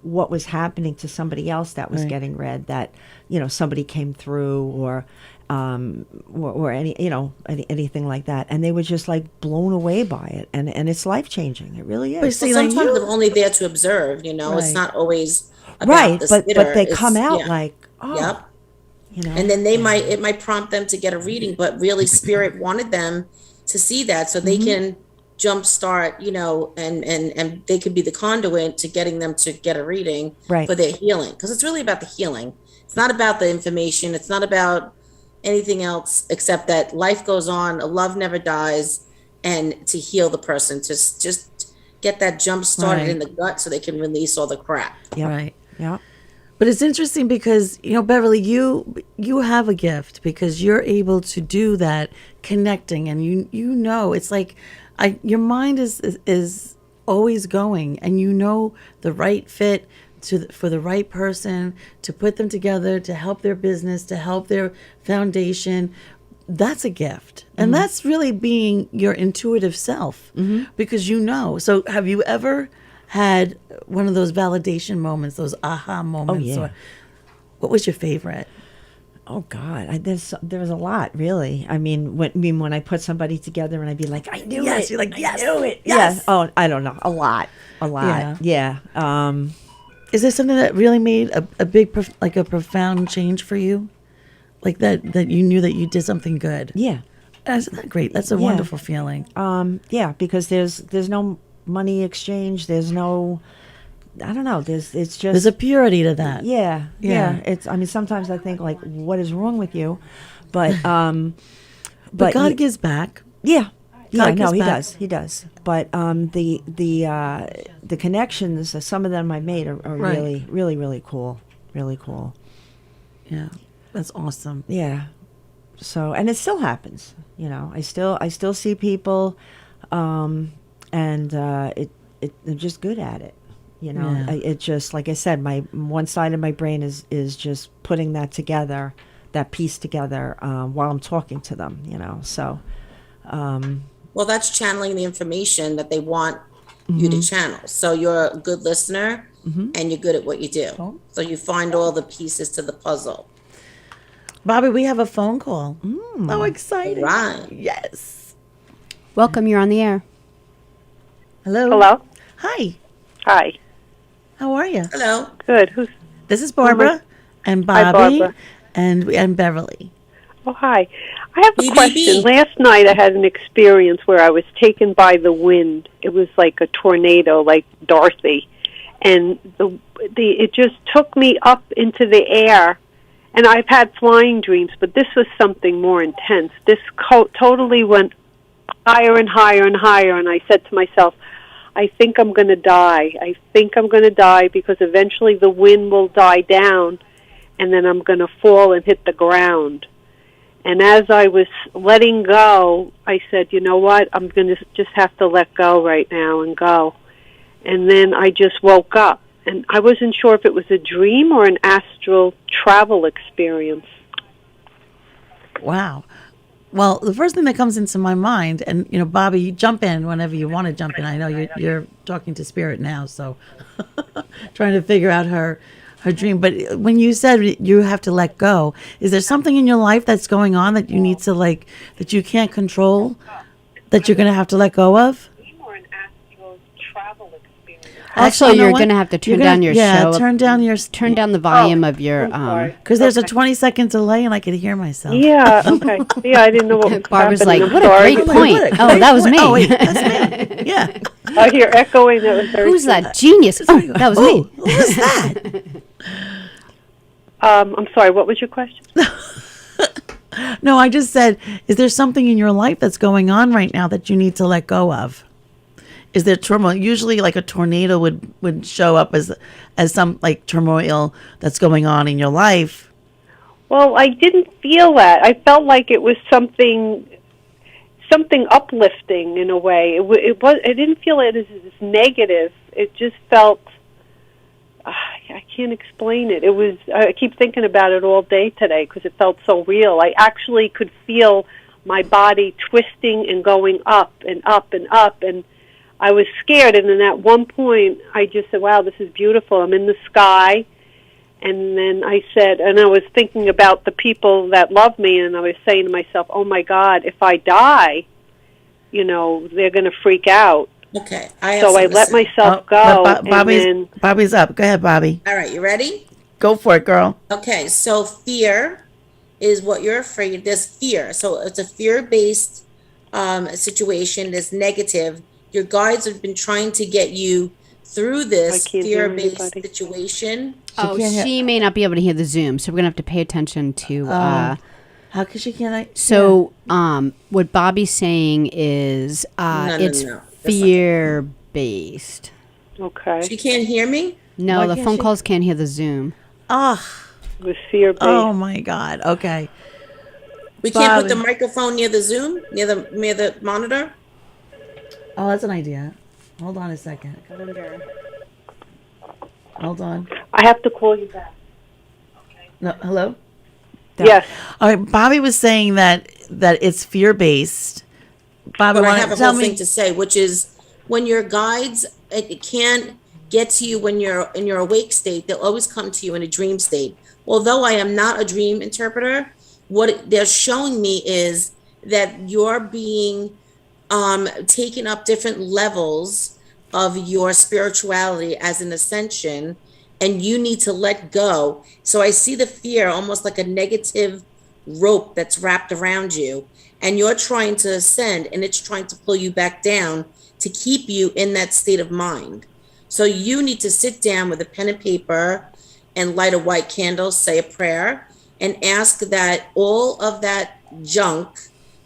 what was happening to somebody else that was getting read, that, somebody came through or any, anything like that. And they were just like blown away by it. And it's life changing. It really is. But see, sometimes they're only there to observe, it's not always about the but they it's, come out like, oh, yep. And then it might prompt them to get a reading, but really spirit wanted them to see that so they can jumpstart, and they could be the conduit to getting them to get a reading for their healing. Because it's really about the healing. It's not about the information. It's not about anything else except that life goes on, love never dies, and to heal the person, just get that jump started in the gut so they can release all the crap. Yeah. Right. Yeah. But it's interesting because, Beverly, you have a gift because you're able to do that connecting, and it's like your mind is always going, and the right fit for the right person to put them together to help their business, to help their foundation. That's a gift. And that's really being your intuitive self because So have you ever had one of those validation moments, those aha moments? Oh, yeah. Or what was your favorite? Oh God, there was a lot, really. I mean, when I put somebody together and I'd be like, I knew it. You're like, yes, I knew it. Yes. Yeah. Oh, I don't know, a lot. Yeah. Is there something that really made a big, a profound change for you, like that you knew that you did something good? Yeah. Isn't that great? That's a wonderful feeling. Yeah, because there's no money exchange. There's no. I don't know. It's just there's a purity to that. Yeah. It's. I mean, sometimes I think like, what is wrong with you? But but God gives back. Yeah. God no, gives he does. But the connections, some of them I made are really, really, really cool. Really cool. Yeah, that's awesome. Yeah. So, and it still happens. I still see people, and they're just good at it. It just, like I said, my one side of my brain is just putting that together, that piece together, while I'm talking to them. So. Well, that's channeling the information that they want you to channel. So you're a good listener and you're good at what you do. Oh. So you find all the pieces to the puzzle. Bobby, we have a phone call. So exciting. Right. Yes. Welcome. You're on the air. Hello. Hi. Hi. How are you? Hello. Good. This is Barbara and Bobby. Hi, Barbara. and Beverly. Oh, hi. I have a question. Last night I had an experience where I was taken by the wind. It was like a tornado, like Dorothy. And it just took me up into the air. And I've had flying dreams, but this was something more intense. This totally went higher and higher and higher. And I said to myself, I think I'm going to die. I think I'm going to die because eventually the wind will die down and then I'm going to fall and hit the ground. And as I was letting go, I said, you know what, I'm going to just have to let go right now and go. And then I just woke up. And I wasn't sure if it was a dream or an astral travel experience. Wow. Well, the first thing that comes into my mind, and Bobby, you jump in whenever you want to jump in. I know you're talking to Spirit now, so trying to figure out her dream. But when you said you have to let go, is there something in your life that's going on that you need to that you can't control, that you're going to have to let go of? Also, you're going to have to turn down your show. Turn down the volume of your because there's a 20-second delay and I could hear myself. Yeah. Okay. Yeah, I didn't know what was Barbara's happening. like, what a great point. Oh, that was me. Oh, wait, that's me. Yeah. I hear echoing. That was very. Who's that genius? Oh, that was me. Who was that? I'm sorry. What was your question? No, I just said, is there something in your life that's going on right now that you need to let go of? Is there turmoil? Usually, like a tornado would show up as some turmoil that's going on in your life. Well, I didn't feel that. I felt like it was something uplifting in a way. It was. I didn't feel it as negative. It just felt. I can't explain it. It was. I keep thinking about it all day today because it felt so real. I actually could feel my body twisting and going up and up and up and. I was scared, and then at one point, I just said, wow, this is beautiful. I'm in the sky. And then I said, and I was thinking about the people that love me, and I was saying to myself, oh, my God, if I die, they're going to freak out. Okay. So I let myself go. Bobby's up. Go ahead, Bobby. All right, you ready? Go for it, girl. Okay, so fear is what you're afraid of. There's fear. So it's a fear-based situation. There's negative. Your guides have been trying to get you through this fear-based situation. She may not be able to hear the Zoom, so we're going to have to pay attention to... how could she can't? So what Bobby's saying is it's fear-based. Okay. She can't hear me? No, the phone calls can't hear the Zoom. It was fear-based. Oh, my God. Okay. We can't put the microphone near the Zoom? Near the monitor? Oh, that's an idea. Hold on a second. Hold on. I have to call you back. Okay. No, hello? Yes. All right. Bobby was saying that it's fear-based. Bobby, but I have a whole thing to say, which is when your guides, it can't get to you when you're in your awake state. They'll always come to you in a dream state. Although I am not a dream interpreter, what they're showing me is that you're being... taking up different levels of your spirituality as an ascension, and you need to let go. So I see the fear almost like a negative rope that's wrapped around you, and you're trying to ascend, and it's trying to pull you back down to keep you in that state of mind. So you need to sit down with a pen and paper and light a white candle, say a prayer, and ask that all of that junk,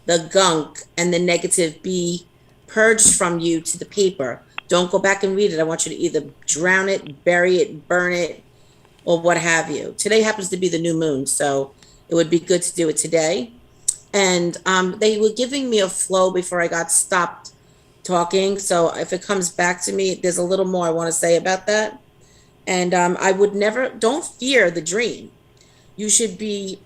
the gunk and the negative be purged from you to the paper. Don't go back and read it. I want you to either drown it, bury it, burn it, or what have you. Today happens to be the new moon, so it would be good to do it today. And they were giving me a flow before I got stopped talking. So if it comes back to me, there's a little more I want to say about that. And I would never, don't fear the dream. You should be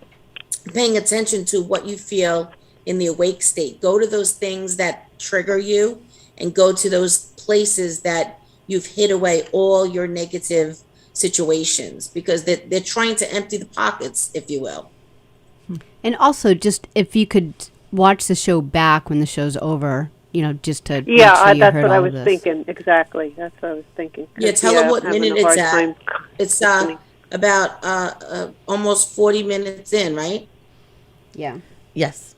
paying attention to what you feel in the awake state. Go to those things that trigger you and go to those places that you've hid away all your negative situations, because they're trying to empty the pockets, if you will. And also, just if you could watch the show back when the show's over, just to make sure you that's heard what all I was of this. thinking. Exactly. That's what I was thinking. Yeah, tell her what minute it's at. It's about almost 40 minutes in, right? Yeah. Yes.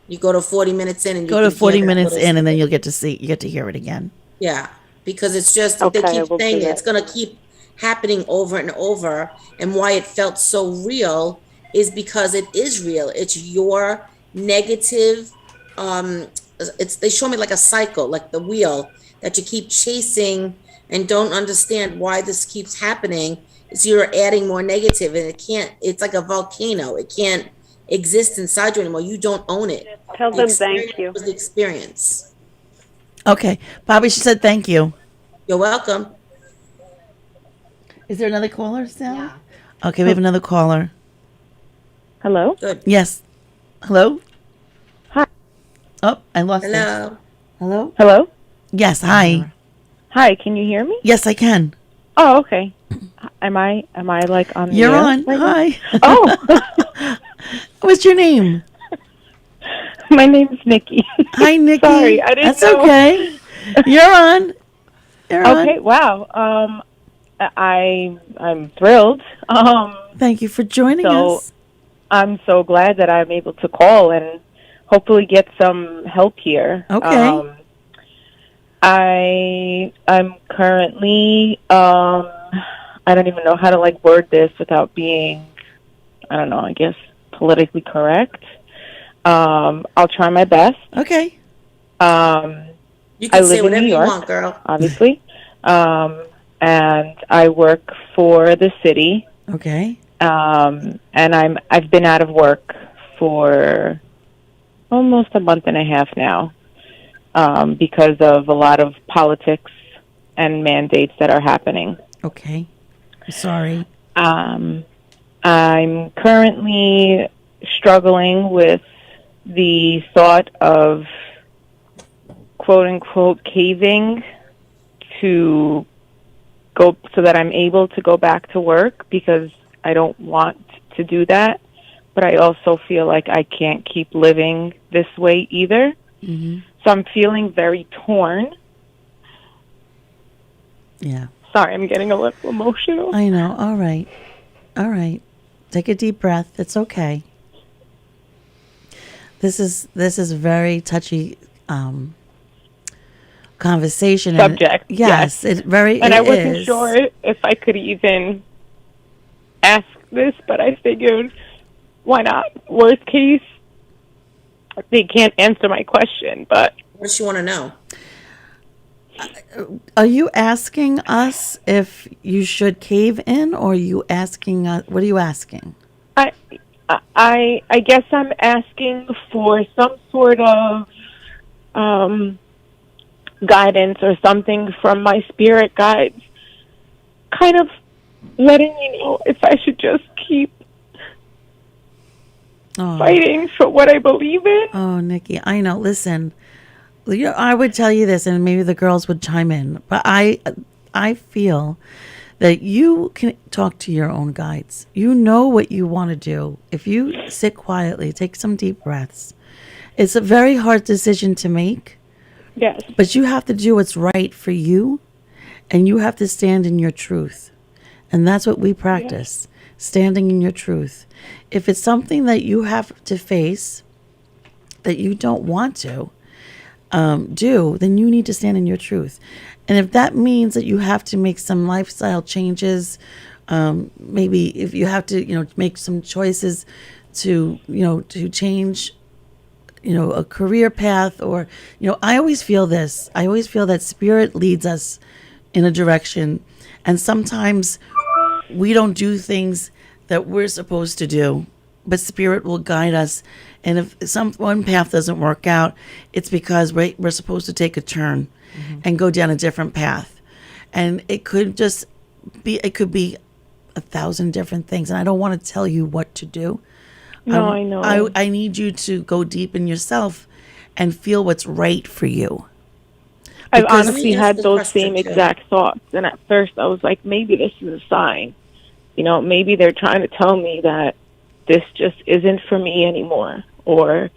You go to 40 minutes in and you go to 40 minutes in, and then you get to hear it again. Yeah, because it's just they keep saying it's going to keep happening over and over, and why it felt so real is because it is real. It's your negative. They show me like a cycle, like the wheel that you keep chasing and don't understand why this keeps happening. So you're adding more negative, and it can't. It's like a volcano. It can't exist inside you anymore. You don't own it. Tell them thank you. Was the experience. Okay, Bobby, she said thank you. You're welcome. Is there another caller, Sally? Yeah. Okay, we have another caller. Hello? Good. Yes. Hello? Hi. Oh, I lost it. Hello. Hello? Hello? Yes, hi. Hi, can you hear me? Yes, I can. Oh, okay. Am I like on the You're air on. right now? Hi. Oh. What's your name? My name's Nikki. Hi, Nikki. Sorry, I didn't That's know. okay. You're on. You're Okay, on. wow. I'm thrilled. Thank you for joining So us. I'm so glad that I'm able to call and hopefully get some help here. Okay. I'm currently I don't even know how to like word this without being, I don't know, I guess politically correct. I'll try my best. Okay. You I can live say in whatever New you York, want, girl. obviously. And I work for the city. Okay. And I've been out of work for almost a month and a half now, because of a lot of politics and mandates that are happening. Okay. I'm sorry. I'm currently struggling with the thought of quote unquote caving to go so that I'm able to go back to work, because I don't want to do that, but I also feel like I can't keep living this way either. Mm-hmm. So I'm feeling very torn. Yeah. Sorry, I'm getting a little emotional. I know. All right. All right. Take a deep breath. It's okay. This is a very touchy conversation. Subject. And yes. And I wasn't sure if I could even ask this, but I figured, why not? Worst case, they can't answer my question, but What does she want to know? Are you asking us if you should cave in, or are you asking us? What are you asking? I guess I'm asking for some sort of guidance or something from my spirit guides, kind of letting me know if I should just keep fighting for what I believe in. Oh, Nikki, I know. Listen, I would tell you this, and maybe the girls would chime in, but I feel that you can talk to your own guides. You know what you want to do. If you sit quietly, take some deep breaths. It's a very hard decision to make. Yes. But you have to do what's right for you, and you have to stand in your truth. And that's what we practice, standing in your truth. If it's something that you have to face that you don't want to do, then you need to stand in your truth. And if that means that you have to make some lifestyle changes, maybe if you have to, make some choices to change, a career path, or, I always feel this. I always feel that spirit leads us in a direction. And sometimes we don't do things that we're supposed to do, but spirit will guide us. And if one path doesn't work out, it's because we're supposed to take a turn and go down a different path. And it could be 1,000 different things. And I don't want to tell you what to do. No, I know. I need you to go deep in yourself and feel what's right for you. I've honestly had those same exact thoughts. And at first I was like, maybe this is a sign. Maybe they're trying to tell me that this just isn't for me anymore. Or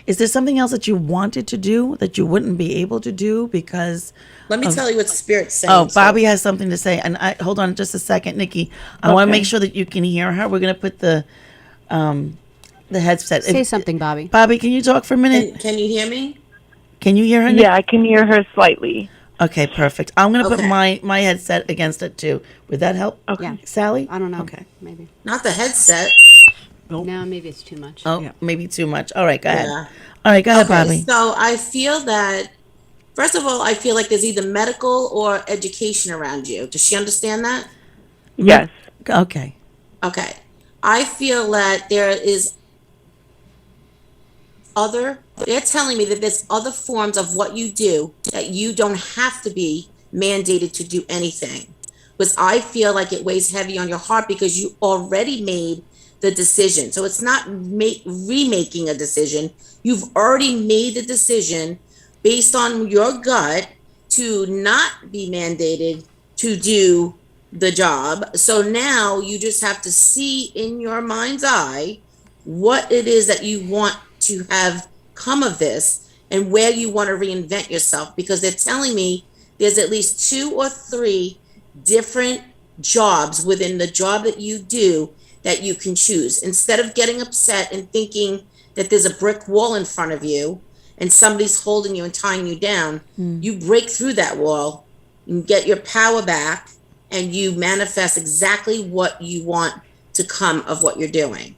is there something else that you wanted to do that you wouldn't be able to do because? Let me tell you what Spirit's saying. Oh, Bobby has something to say. And hold on just a second, Nikki. I want to make sure that you can hear her. We're going to put the headset. Say something, Bobby. Bobby, can you talk for a minute? Can you hear me? Can you hear her, Nikki? Yeah, I can hear her slightly. Okay, perfect. I'm going to put my headset against it too. Would that help? Okay. Yeah. Sally? I don't know. Okay. Maybe. Not the headset. No, maybe it's too much. Oh, maybe too much. All right, go ahead. Yeah. All right, go ahead, Bobby. So I feel that, first of all, I feel like there's either medical or education around you. Does she understand that? Yes. Okay. Okay. I feel that there is they're telling me that there's other forms of what you do that you don't have to be mandated to do anything. Because I feel like it weighs heavy on your heart because you already made the decision. So it's not remaking a decision. You've already made the decision based on your gut to not be mandated to do the job. So now you just have to see in your mind's eye what it is that you want to have come of this and where you want to reinvent yourself, because they're telling me there's at least 2 or 3 different jobs within the job that you do that you can choose. Instead of getting upset and thinking that there's a brick wall in front of you and somebody's holding you and tying you down, you break through that wall and get your power back, and you manifest exactly what you want to come of what you're doing.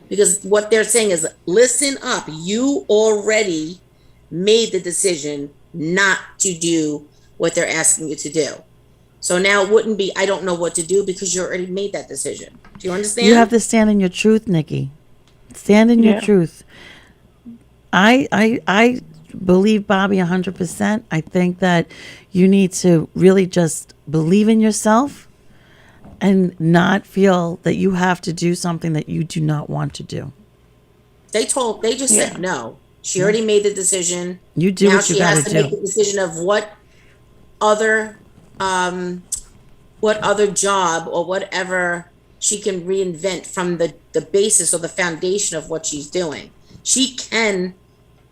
Because what they're saying is, listen up. You already made the decision not to do what they're asking you to do. So now it wouldn't be, I don't know what to do, because you already made that decision. Do you understand? You have to stand in your truth, Nikki. Stand in your truth. I believe Bobby 100%. I think that you need to really just believe in yourself and not feel that you have to do something that you do not want to do. They just said no. She already made the decision. You do now what you she got has to to do. make the decision of what other job or whatever she can reinvent from the basis or the foundation of what she's doing. She can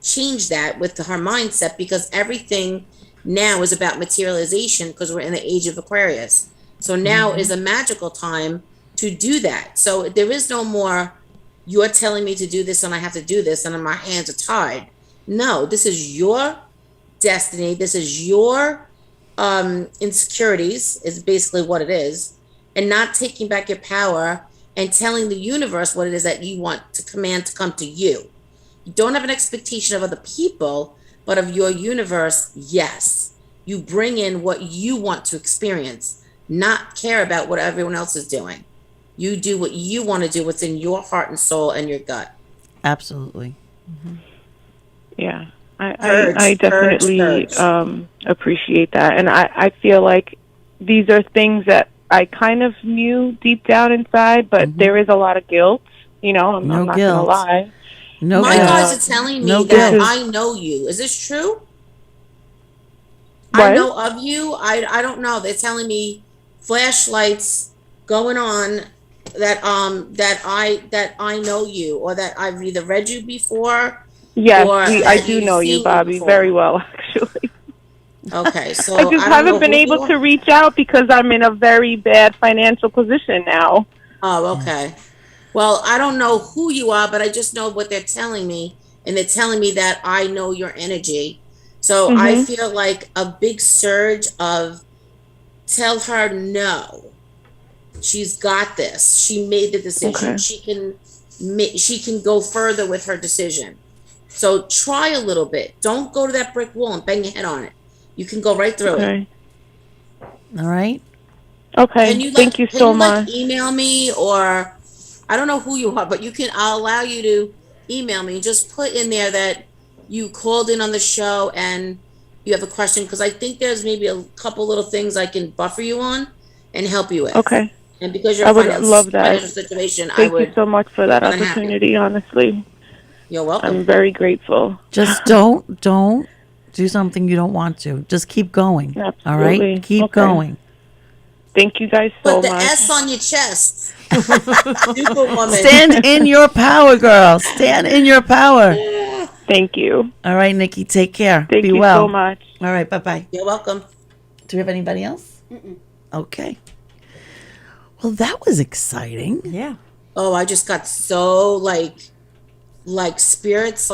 change that with her mindset, because everything now is about materialization, because we're in the age of Aquarius. So now is a magical time to do that. So there is no more, you're telling me to do this and I have to do this and my hands are tied. No, this is your destiny. This is your insecurities is basically what it is, and not taking back your power and telling the universe what it is that you want to command to come to you. You don't have an expectation of other people, but of your universe. Yes, you bring in what you want to experience, not care about what everyone else is doing. You do what you want to do, what's in your heart and soul and your gut. Absolutely. Yeah. I definitely appreciate that. And I feel like these are things that I kind of knew deep down inside, but there is a lot of guilt. I'm not going to lie. My guys are telling me that I know you. Is this true? What? I know of you. I don't know. They're telling me flashlights going on that I know you, or that I've either read you before. Yes, I do know you, Bobby, very well, actually. Okay, so I just haven't been able to reach out because I'm in a very bad financial position now. Oh, okay. Well, I don't know who you are, but I just know what they're telling me, and they're telling me that I know your energy. So I feel like a big surge of, tell her no. She's got this. She made the decision. Okay. She can go further with her decision. So try a little bit. Don't go to that brick wall and bang your head on it. You can go right through it. All right. Okay. Thank you so much. Email me, or I don't know who you are, but I'll allow you to email me. Just put in there that you called in on the show and you have a question, because I think there's maybe a couple little things I can buffer you on and help you with. Okay. And because you're I would love that. Situation, Thank you so much for that opportunity, honestly. You're welcome. I'm very grateful. Just don't do something you don't want to. Just keep going. Absolutely. All right? Keep going. Thank you guys so much. Put the S on your chest. Superwoman. Stand in your power, girl. Stand in your power. Thank you. All right, Nikki. Take care. Thank you so much. All right. Bye-bye. You're welcome. Do we have anybody else? Okay. Well, that was exciting. Yeah. Oh, I just got so like spirits,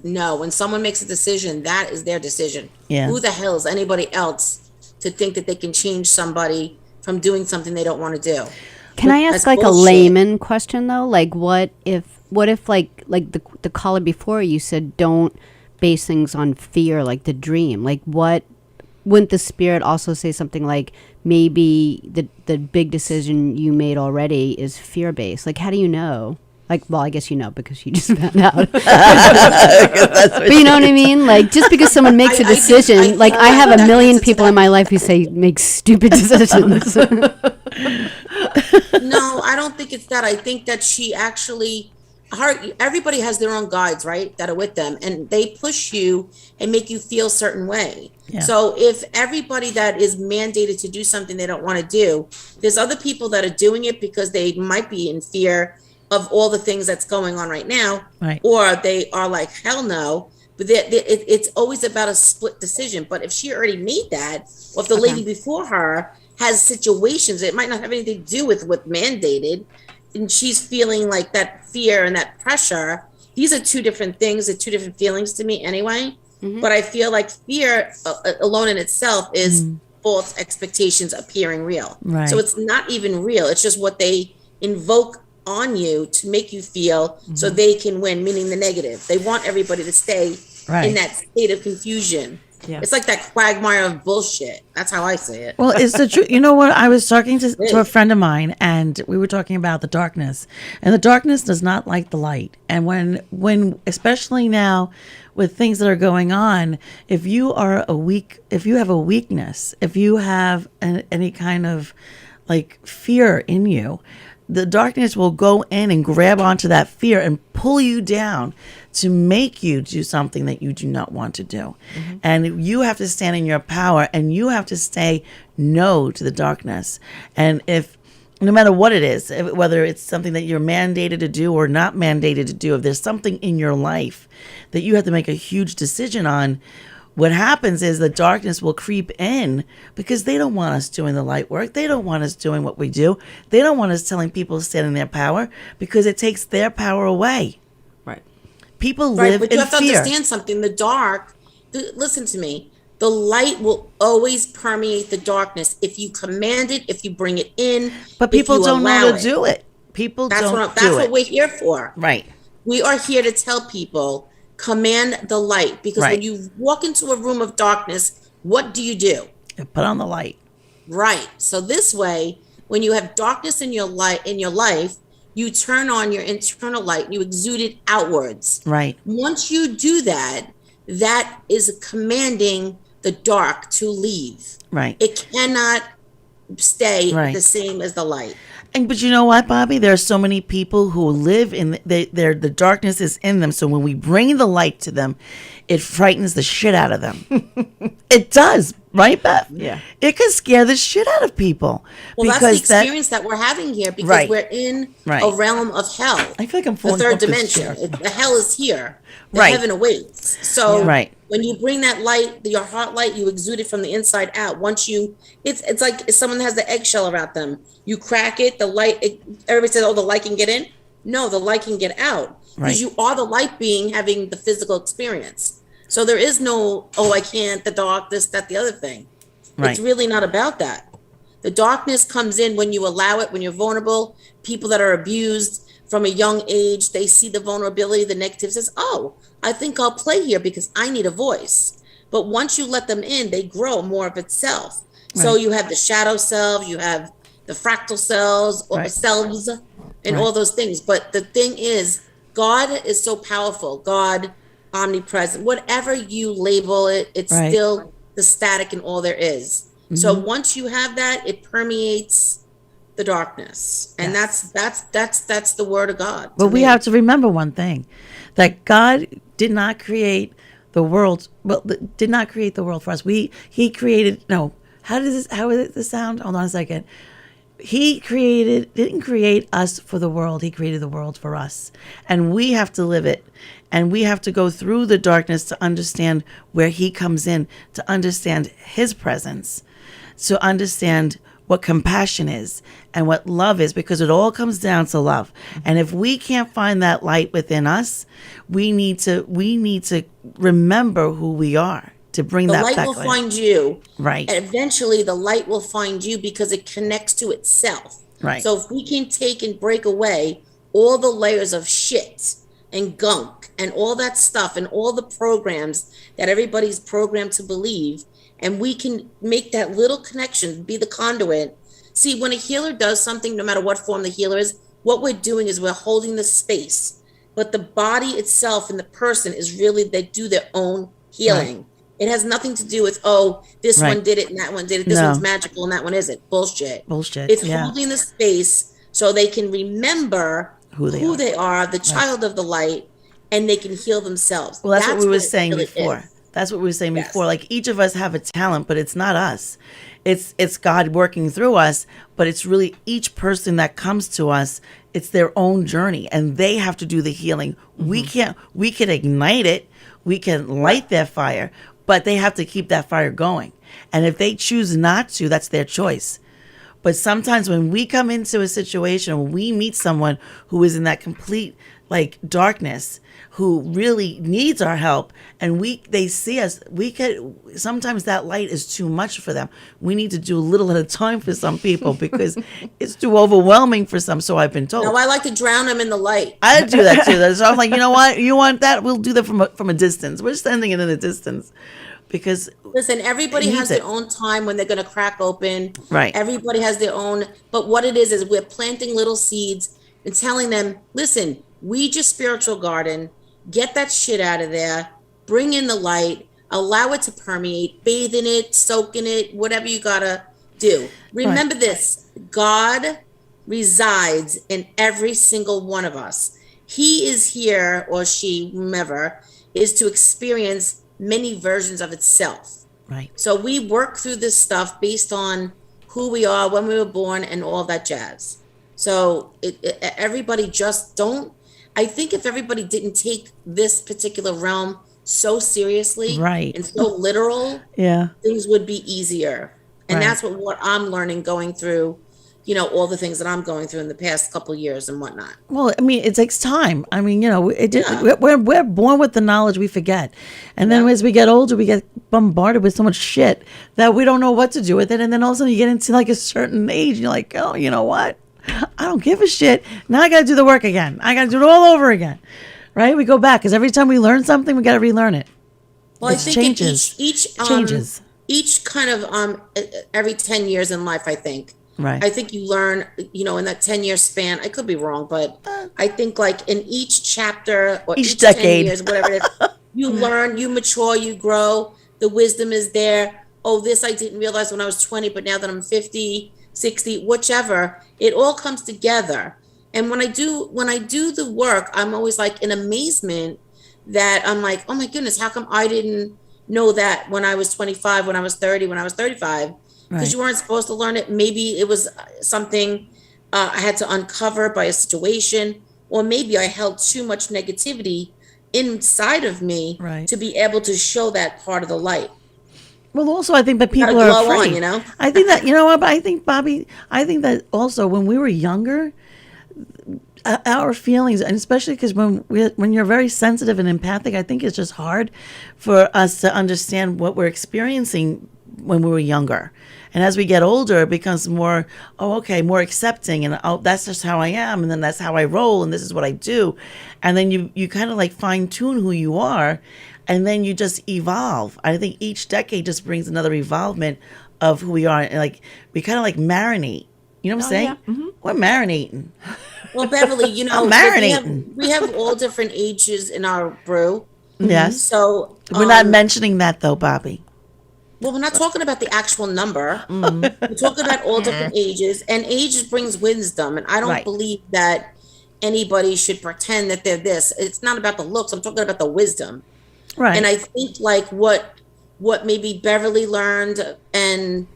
no, when someone makes a decision, that is their decision. Yeah. Who the hell is anybody else to think that they can change somebody from doing something they don't want to do? Can I ask a layman question though? Like what if like the caller before you said don't base things on fear, like the dream? Like what wouldn't the spirit also say something like maybe the big decision you made already is fear based? Like how do you know? Like, well, I guess you know because you just found out. But you know what I mean? Like, just because someone makes a decision, like I have a million people in my life who say make stupid decisions. No, I don't think it's that. I think that she actually, everybody has their own guides, right? That are with them, and they push you and make you feel a certain way. Yeah. So if everybody that is mandated to do something they don't want to do, there's other people that are doing it because they might be in fear of all the things that's going on right now, right, or they are like, hell no. But it's always about a split decision. But if she already made that, or if the lady before her has situations, it might not have anything to do with what mandated, and she's feeling like that fear and that pressure. These are two different things, and two different feelings to me anyway. Mm-hmm. But I feel like fear alone in itself is false expectations appearing real. Right. So it's not even real. It's just what they invoke on you to make you feel so they can win, meaning the negative. They want everybody to stay in that state of confusion. Yeah. It's like that quagmire of bullshit. That's how I say it. Well, it's the truth. You know what? I was talking to a friend of mine, and we were talking about the darkness. And the darkness does not like the light. And when especially now with things that are going on, if you have a weakness, if you have any kind of like fear in you, the darkness will go in and grab onto that fear and pull you down to make you do something that you do not want to do. Mm-hmm. And you have to stand in your power, and you have to say no to the darkness. And no matter what it is, whether it's something that you're mandated to do or not mandated to do, if there's something in your life that you have to make a huge decision on, what happens is the darkness will creep in because they don't want us doing the light work. They don't want us doing what we do. They don't want us telling people to stand in their power because it takes their power away. Right. People live in fear. But you have to understand something. The dark, listen to me, the light will always permeate the darkness if you command it, if you bring it in. But people don't know how to do it. That's what we're here for. Right. We are here to tell people, command the light, because when you walk into a room of darkness, what do? You put on the light. Right. So this way, when you have darkness in your life, you turn on your internal light and you exude it outwards. Right. Once you do that, that is commanding the dark to leave. Right. It cannot stay the same as the light. But you know what, Bobby? There are so many people who live in the darkness is in them. So when we bring the light to them, it frightens the shit out of them. It does, right, Beth? Yeah. It can scare the shit out of people. Well, that's the experience that we're having here because we're in a realm of hell. I feel like I'm falling the third off this chair. dimension. The hell is here. The heaven awaits. So when you bring that light, your heart light, you exude it from the inside out. Once it's like if someone has the eggshell around them. You crack it, the light, everybody says, oh, the light can get in. No, the light can get out. Because you are the light being having the physical experience. So there is no, oh, I can't, the dark, this, that, the other thing. It's really not about that. The darkness comes in when you allow it, when you're vulnerable. People that are abused from a young age, they see the vulnerability, the negative says, oh, I think I'll play here because I need a voice. But once you let them in, they grow more of itself. So you have the shadow self, you have the fractal cells or selves and all those things. But the thing is, God is so powerful. God, omnipresent, whatever you label it, it's still the static in all there is. Mm-hmm. So once you have that, it permeates the darkness. And that's the word of God. But we have to remember one thing, that God did not create the world, did not create the world for us. He created, how is it sound? Hold on a second. He didn't create us for the world. He created the world for us. And we have to live it. And we have to go through the darkness to understand where he comes in, to understand his presence, to understand what compassion is and what love is, because it all comes down to love. And if we can't find that light within us, we need to remember who we are. To bring the that light back will find you. Right. And eventually the light will find you because it connects to itself. Right. So if we can take and break away all the layers of shit and gunk and all that stuff and all the programs that everybody's programmed to believe, and we can make that little connection, be the conduit. See, when a healer does something, no matter what form the healer is, what we're doing is we're holding the space, but the body itself and the person is really, they do their own healing. Right. It has nothing to do with, oh, this one did it and that one did it. This one's magical and that one isn't. Bullshit. It's holding the space so they can remember who they are, the child of the light, and they can heal themselves. Well, that's what we were saying before. That's what we were saying before. Like, each of us have a talent, but it's not us. It's God working through us, but it's really each person that comes to us, it's their own journey, and they have to do the healing. Mm-hmm. We can ignite it, we can light their fire, but they have to keep that fire going. And if they choose not to, that's their choice. But sometimes when we come into a situation, when we meet someone who is in that complete like darkness, who really needs our help, and they see us, sometimes that light is too much for them. We need to do a little at a time for some people because it's too overwhelming for some, so I've been told. No, I like to drown them in the light. I do that too. So I'm like, you know what? You want that? We'll do that from a distance. We're sending it in a distance. Because listen, everybody has their own time when they're going to crack open. Right. Everybody has their own. But what it is we're planting little seeds and telling them, listen, weed your spiritual garden, get that shit out of there, bring in the light, allow it to permeate, bathe in it, soak in it, whatever you got to do. Remember this, God resides in every single one of us. He is here, or she, whomever, is to experience many versions of itself. Right. So we work through this stuff based on who we are, when we were born, and all that jazz. So everybody just don't. I think if everybody didn't take this particular realm so seriously, and so literal, things would be easier. And that's what I'm learning going through, all the things that I'm going through in the past couple of years and whatnot. Well, I mean, it takes time. I mean, we're born with the knowledge, we forget. And then as we get older, we get bombarded with so much shit that we don't know what to do with it. And then all of a sudden you get into like a certain age and you're like, oh, you know what? I don't give a shit. Now I got to do the work again. I got to do it all over again. Right? We go back because every time we learn something, we got to relearn it. Well, I think changes. Changes. Each kind of every 10 years in life, I think. Right. I think you learn, in that 10-year span. I could be wrong, but I think like in each chapter or each decade, 10 years, whatever it is, you learn, you mature, you grow. The wisdom is there. Oh, this I didn't realize when I was 20, but now that I'm 50, 60, whichever, it all comes together. And when I do the work, I'm always like in amazement that I'm like, oh my goodness, how come I didn't know that when I was 25, when I was 30, when I was 35? Because you weren't supposed to learn it. Maybe it was something I had to uncover by a situation, or maybe I held too much negativity inside of me to be able to show that part of the light. Well, also, I think that people are afraid. I think that, but I think, Bobby, that also when we were younger, our feelings, and especially because when you're very sensitive and empathic, I think it's just hard for us to understand what we're experiencing when we were younger. And as we get older, it becomes more, more accepting. And that's just how I am. And then that's how I roll. And this is what I do. And then you kind of like fine tune who you are. And then you just evolve. I think each decade just brings another evolvement of who we are. And like, we kind of like marinate. You know what I'm saying? Yeah. Mm-hmm. We're marinating. Well, Beverly, marinating. We have all different ages in our brew. Yes. So we're not mentioning that though, Bobby. Well, we're not talking about the actual number. We're talking about all different ages, and age brings wisdom. And I don't believe that anybody should pretend that they're this. It's not about the looks. I'm talking about the wisdom. Right. And I think like what maybe Beverly learned, and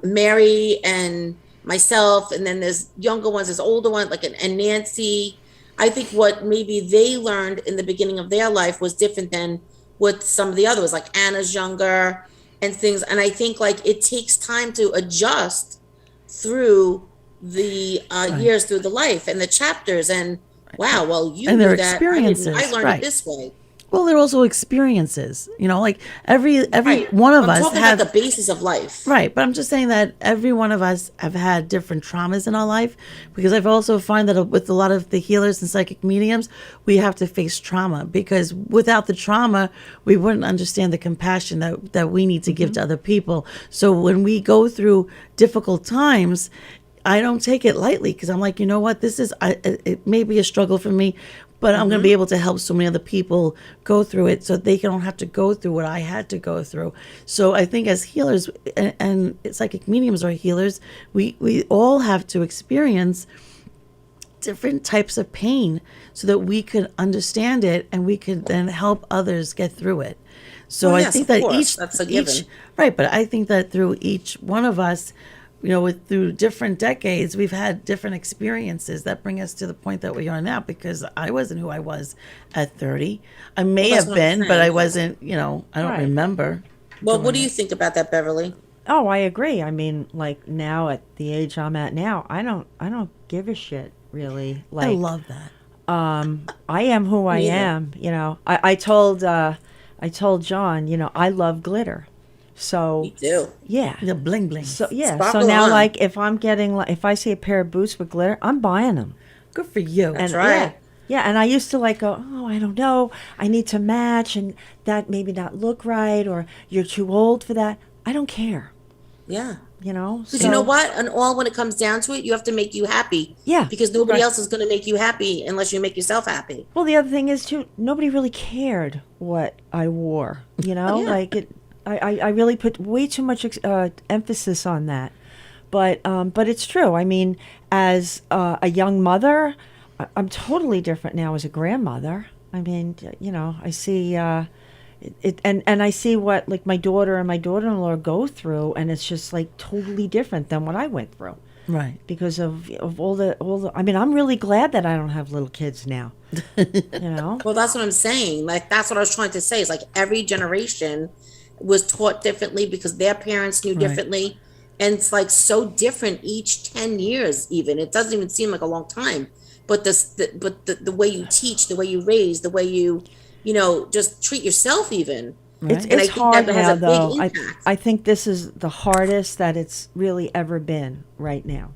Mary and myself, and then there's younger ones, there's older ones, like and Nancy. I think what maybe they learned in the beginning of their life was different than what some of the others, like Anna's younger and things. And I think like it takes time to adjust through the years, through the life and the chapters. And wow, well, you and knew their that. experiences. I learned it this way. Well, they're also experiences, like every one of us have about the basis of life. Right. But I'm just saying that every one of us have had different traumas in our life, because I've also find that with a lot of the healers and psychic mediums, we have to face trauma, because without the trauma, we wouldn't understand the compassion that we need to give to other people. So when we go through difficult times, I don't take it lightly, because I'm like, you know what, it may be a struggle for me, but I'm going to be able to help so many other people go through it, so they don't have to go through what I had to go through. So I think as healers and psychic mediums are healers, we all have to experience different types of pain so that we could understand it and we could then help others get through it. So Well, I yes, think of that course. That's a given. right, but I think that through each one of us, through different decades, we've had different experiences that bring us to the point that we are now, because I wasn't who I was at 30. I may that's have what I'm been, but saying. I wasn't, I don't Right. remember. Well, what do you think about that, Beverly? Oh, I agree. I mean, like now at the age I'm at now, I don't give a shit really. Like I love that. I am who I Me either. am. I told John, I love glitter. So Me too. yeah. The bling bling. So yeah. Sparkle so now, on. like, if I'm getting, like, if I see a pair of boots with glitter, I'm buying them. Good for you. That's right. Yeah, and I used to like go, oh, I don't know, I need to match, and that maybe not look right, or you're too old for that. I don't care. Yeah. So, Because you know what? And all when it comes down to it, you have to make you happy. Yeah, Because nobody right. else is going to make you happy unless you make yourself happy. Well, the other thing is too, nobody really cared what I wore. Yeah. Like it. I really put way too much emphasis on that, but it's true. I mean, as a young mother, I'm totally different now as a grandmother. I mean, I see and I see what, like, my daughter and my daughter-in-law go through, and it's just like totally different than what I went through. Right. Because of all the I mean, I'm really glad that I don't have little kids now. Well, that's what I'm saying. Like, that's what I was trying to say. It's like every generation was taught differently because their parents knew differently. And it's like so different each 10 years, even. It doesn't even seem like a long time. But the way you teach, the way you raise, the way you, just treat yourself even. It's And I think hard that has now, a big though. impact. I think this is the hardest that it's really ever been right now.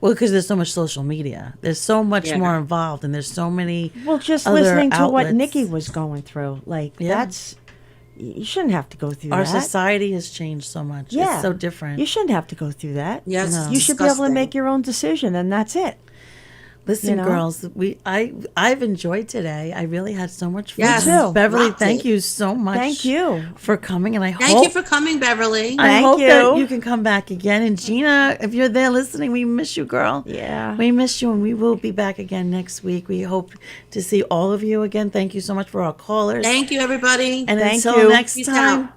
Well, because there's so much social media. There's so much Yeah. more involved, and there's so many Well, just other listening to what outlets. Nikki was going through, like, Yeah. you shouldn't have to go through Our that. society has changed so much. Yeah. It's so different. You shouldn't have to go through that. Yes, it's You should be able to disgusting. make your own decision, and that's it. Listen, know? girls, I've enjoyed today. I really had so much fun. Yes. Me too. Beverly, Rocked thank it. you so much. Thank you. for coming, and I Thank hope you for coming, Beverly. I Thank hope you. that you can come back again. And Gina, if you're there listening, we miss you, girl. Yeah. We miss you, and we will be back again next week. We hope to see all of you again. Thank you so much for our callers. Thank you, everybody. And Thank until you. next Peace time, out.